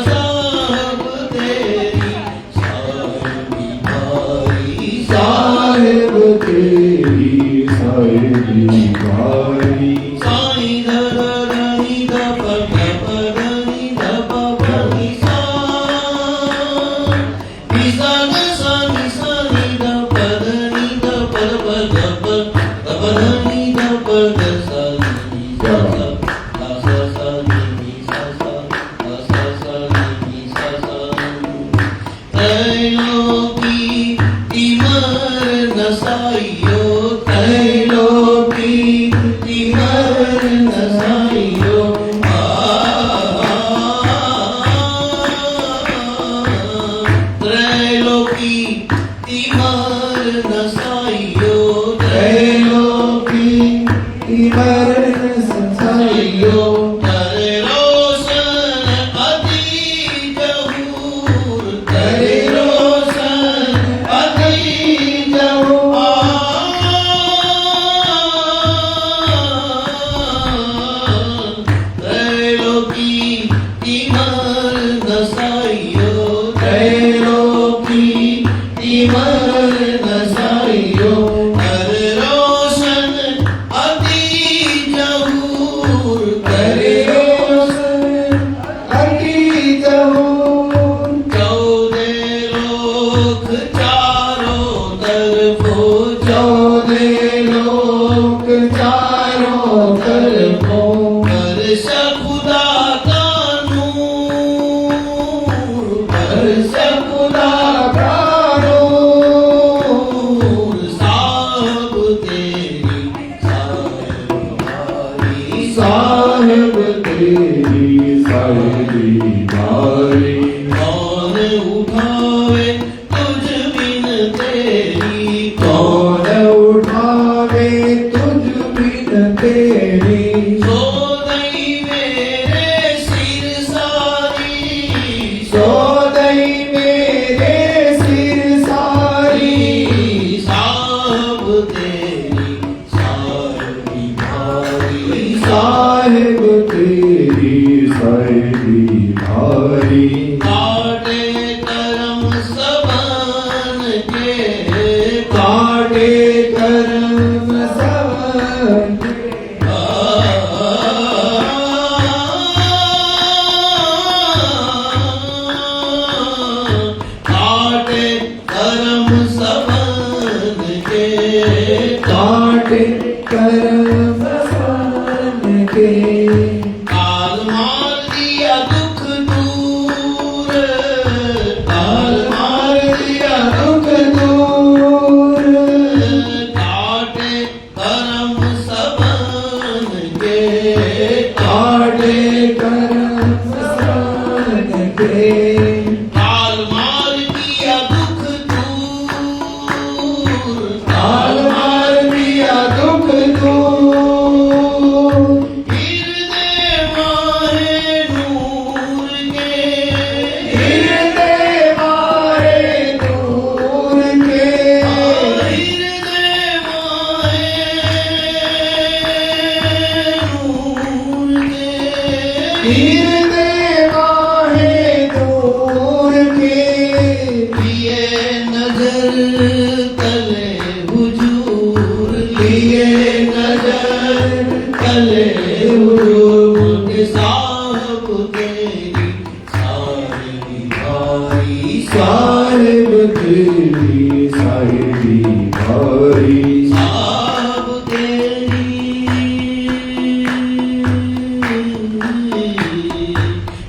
साहब तेरी सारी भारी, साहिब तेरी साहिबी भारी साई धरनी ध पगनी ध पगनी सा, निसा सा निसा नि ध पगनी ध पग पग पगनी ध पग सा नि सा सा सा नि सा सा सा सा नि सा सा, तैलों की इमर नसाइयो, तैलों की इमर नसाइयो, त्रैलों की इमर नसाइयो, त्रैलों की इमर संसारियो करे रोशन अति जहूर, करे रोशन अति त्रैलोकी इमर नसाइयो, त्रैलोकी इमर नसाइयो, करे रोशन अति जहूर, करे अति जहूर चौदह लोक चारों तरफों, चौदह लोक चारों तरफों बरस खुदा का नूर, बरस खुदा का नूर साहब तेरी सारी, साहिब तेरी साहिबी भारी कौन उठावे तुझ बिन तेरी, कौन उठा काटे कर्म सबके काटे कर्म सबके काटे कर्म सबके काल मार दिया दुख दूर काल मार दिया दुख दूर काटे कर्म सबके काटे कर्म सबके काल मार दिया दुख दूर काल मार दिया दुख दूर हृदय मारे नूर के हृदय मारे दूर के हृदय मारे नूर के हृदय माहे दूर के लिए नजर तले हुजूर लिए नजर तले हुजूर साहब तेरी सारी भाई साहिब तेरी साहिबी भारी साहब तेरी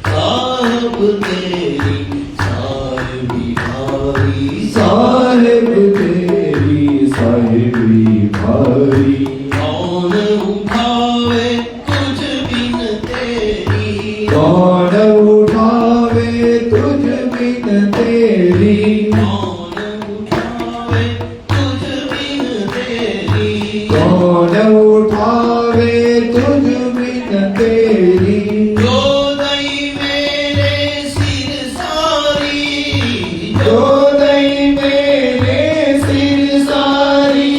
साहब तेरी सारी भाई साहिब तेरी साहिबी भारी कौन उठावे तुझ बिन तेरी कौन उठावे तुझ बिन तेरी कौन उठावे तुझ बिन तेरी कौन उठावे तुझ बिन तेरी जो दई मेरे सिर सारी जो दई मेरे सिर सारी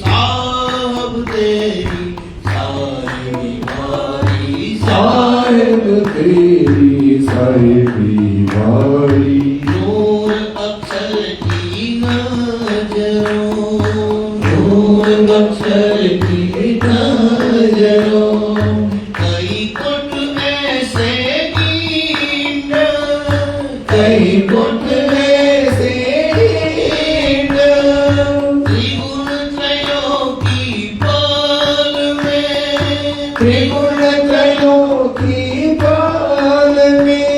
साहब तेरी सारी भारी साहिब तेरी साहिबी भारी नूर अक्षर की नजरों नूर अक्षर की नजरों कई कुट ऐसे नींद कई कुट ऐसे नींद त्रिगुण त्रयों की पाल में त्रिगुण त्रयों की पाल में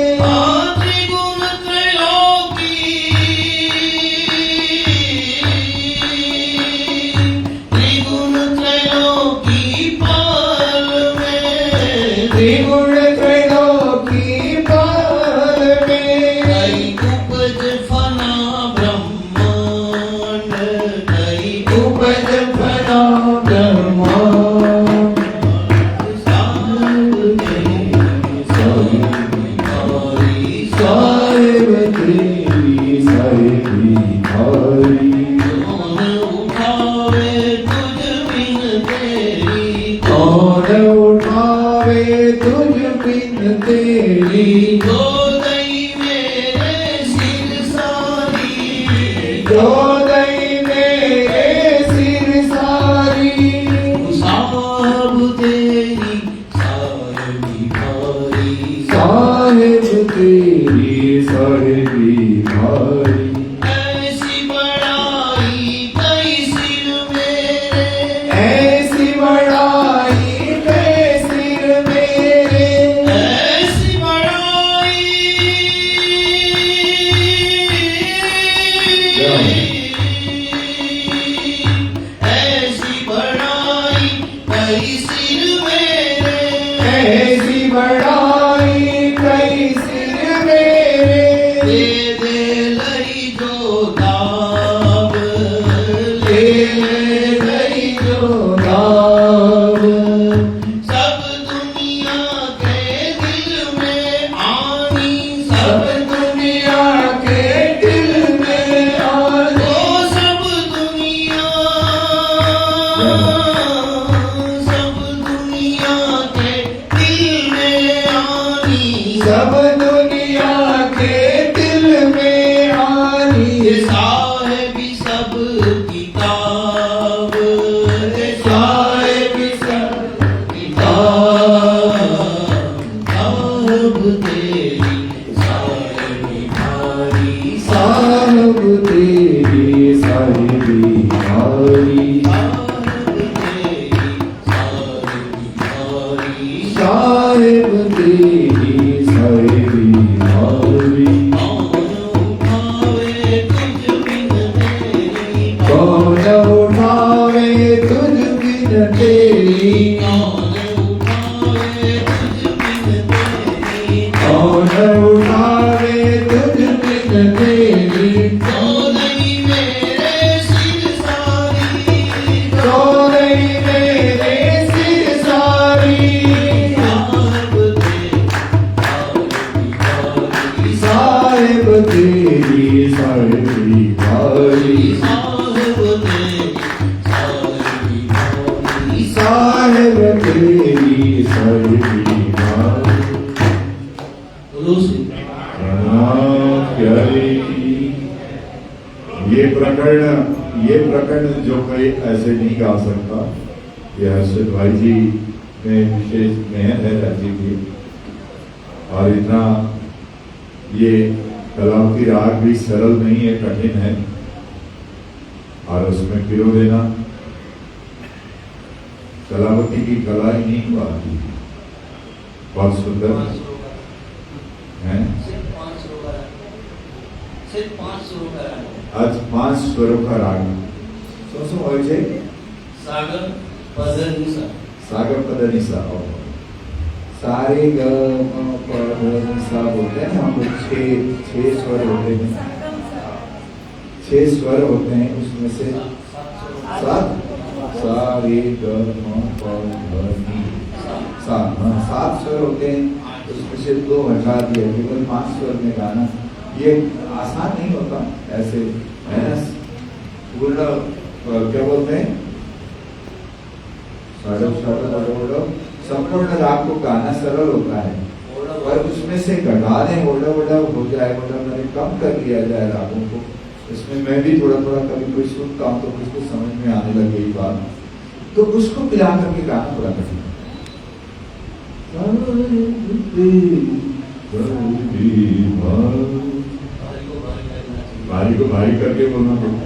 त्रिगुण त्रयों की त्रिगुण त्रयों की पाल में त्रिगुण त्रयों की पाल में कई उपज फना ब्रह्मांड कई उपज फना ब्रह्मांड साहब तेरी सारी भारी साहिब तेरी साहिबी भारी कौन उठावे तुझ बिन तेरी कौन उठावे तुझ बिन तेरी जो दई मेरे सिर सारी जो दई मेरे सिर सारी साहब तेरी सारी भारी साहिब तेरी साहिबी भारी ऐसी बड़ाई कई सिर मेरे ऐसी बड़ाई के सिर मेरे ऐसी बड़ाई ऐसी बड़ाई कई सिर मेरे ऐसी बड़ाई कई सिर मेरे दे दे लई जो दाब ले गई जो दाव सब दुनिया के दिल में आनी सब सब दुनिया के दिल में आने ओ सब दुनिया के दिल में आनी सब दुनिया के दिल में आनी साहेबी सब किताब है साहिब किताब तेरी साहिबी भारी साहब तेरी साहिबी भारी साहिब तेरी साहिबी भारी कौन उठावे तुझ बिन तेरी कौन उठावे तुझ बिन तेरी सोनई मेरे सिर सारी सोनई मेरे सिर सारी साहिब तेरी साहिबी भारी साहिब तेरी साहिबी भारी प्रणाम प्यारे की। ये प्रकरण जो कोई ऐसे नहीं गा सकता, ये हर्षद भाई जी में विशेष मेहनत है राजी की। और इतना ये कलावती राग भी सरल नहीं है, कठिन है, और उसमें पिरो देना कलावती की कला ही नहीं पाती। बहुत सुंदर है। आज 5 स्वरों का राग શું હોય છે? सागर पद निसा सागर पद निसा। सारे ग म प ध निसा बोलते हैं हम लोग। 6 स्वर होते हैं, 6 स्वर होते हैं, उसमें से 7 सा रे ग म प ध नि सा 7 स्वर होते हैं, उसमें से 2 हटा दिया, केवल 5 स्वर में गाना ये आसान नहीं होता। ऐसे है ना, पूर्ण क्या बोलते हैं, संपूर्ण राग को गाना सरल होता है, पर उसमें से घटा दें, ओडा ओडा हो जाए, ओडा मैंने कम कर लिया जाए रागों को। इसमें मैं भी थोड़ा थोड़ा कभी कोई सुनता हूँ तो मुझको समझ में आने लग गई बात, तो उसको मिला करके गाना थोड़ा कठिन भारी को भारी करके बोलना पड़ता।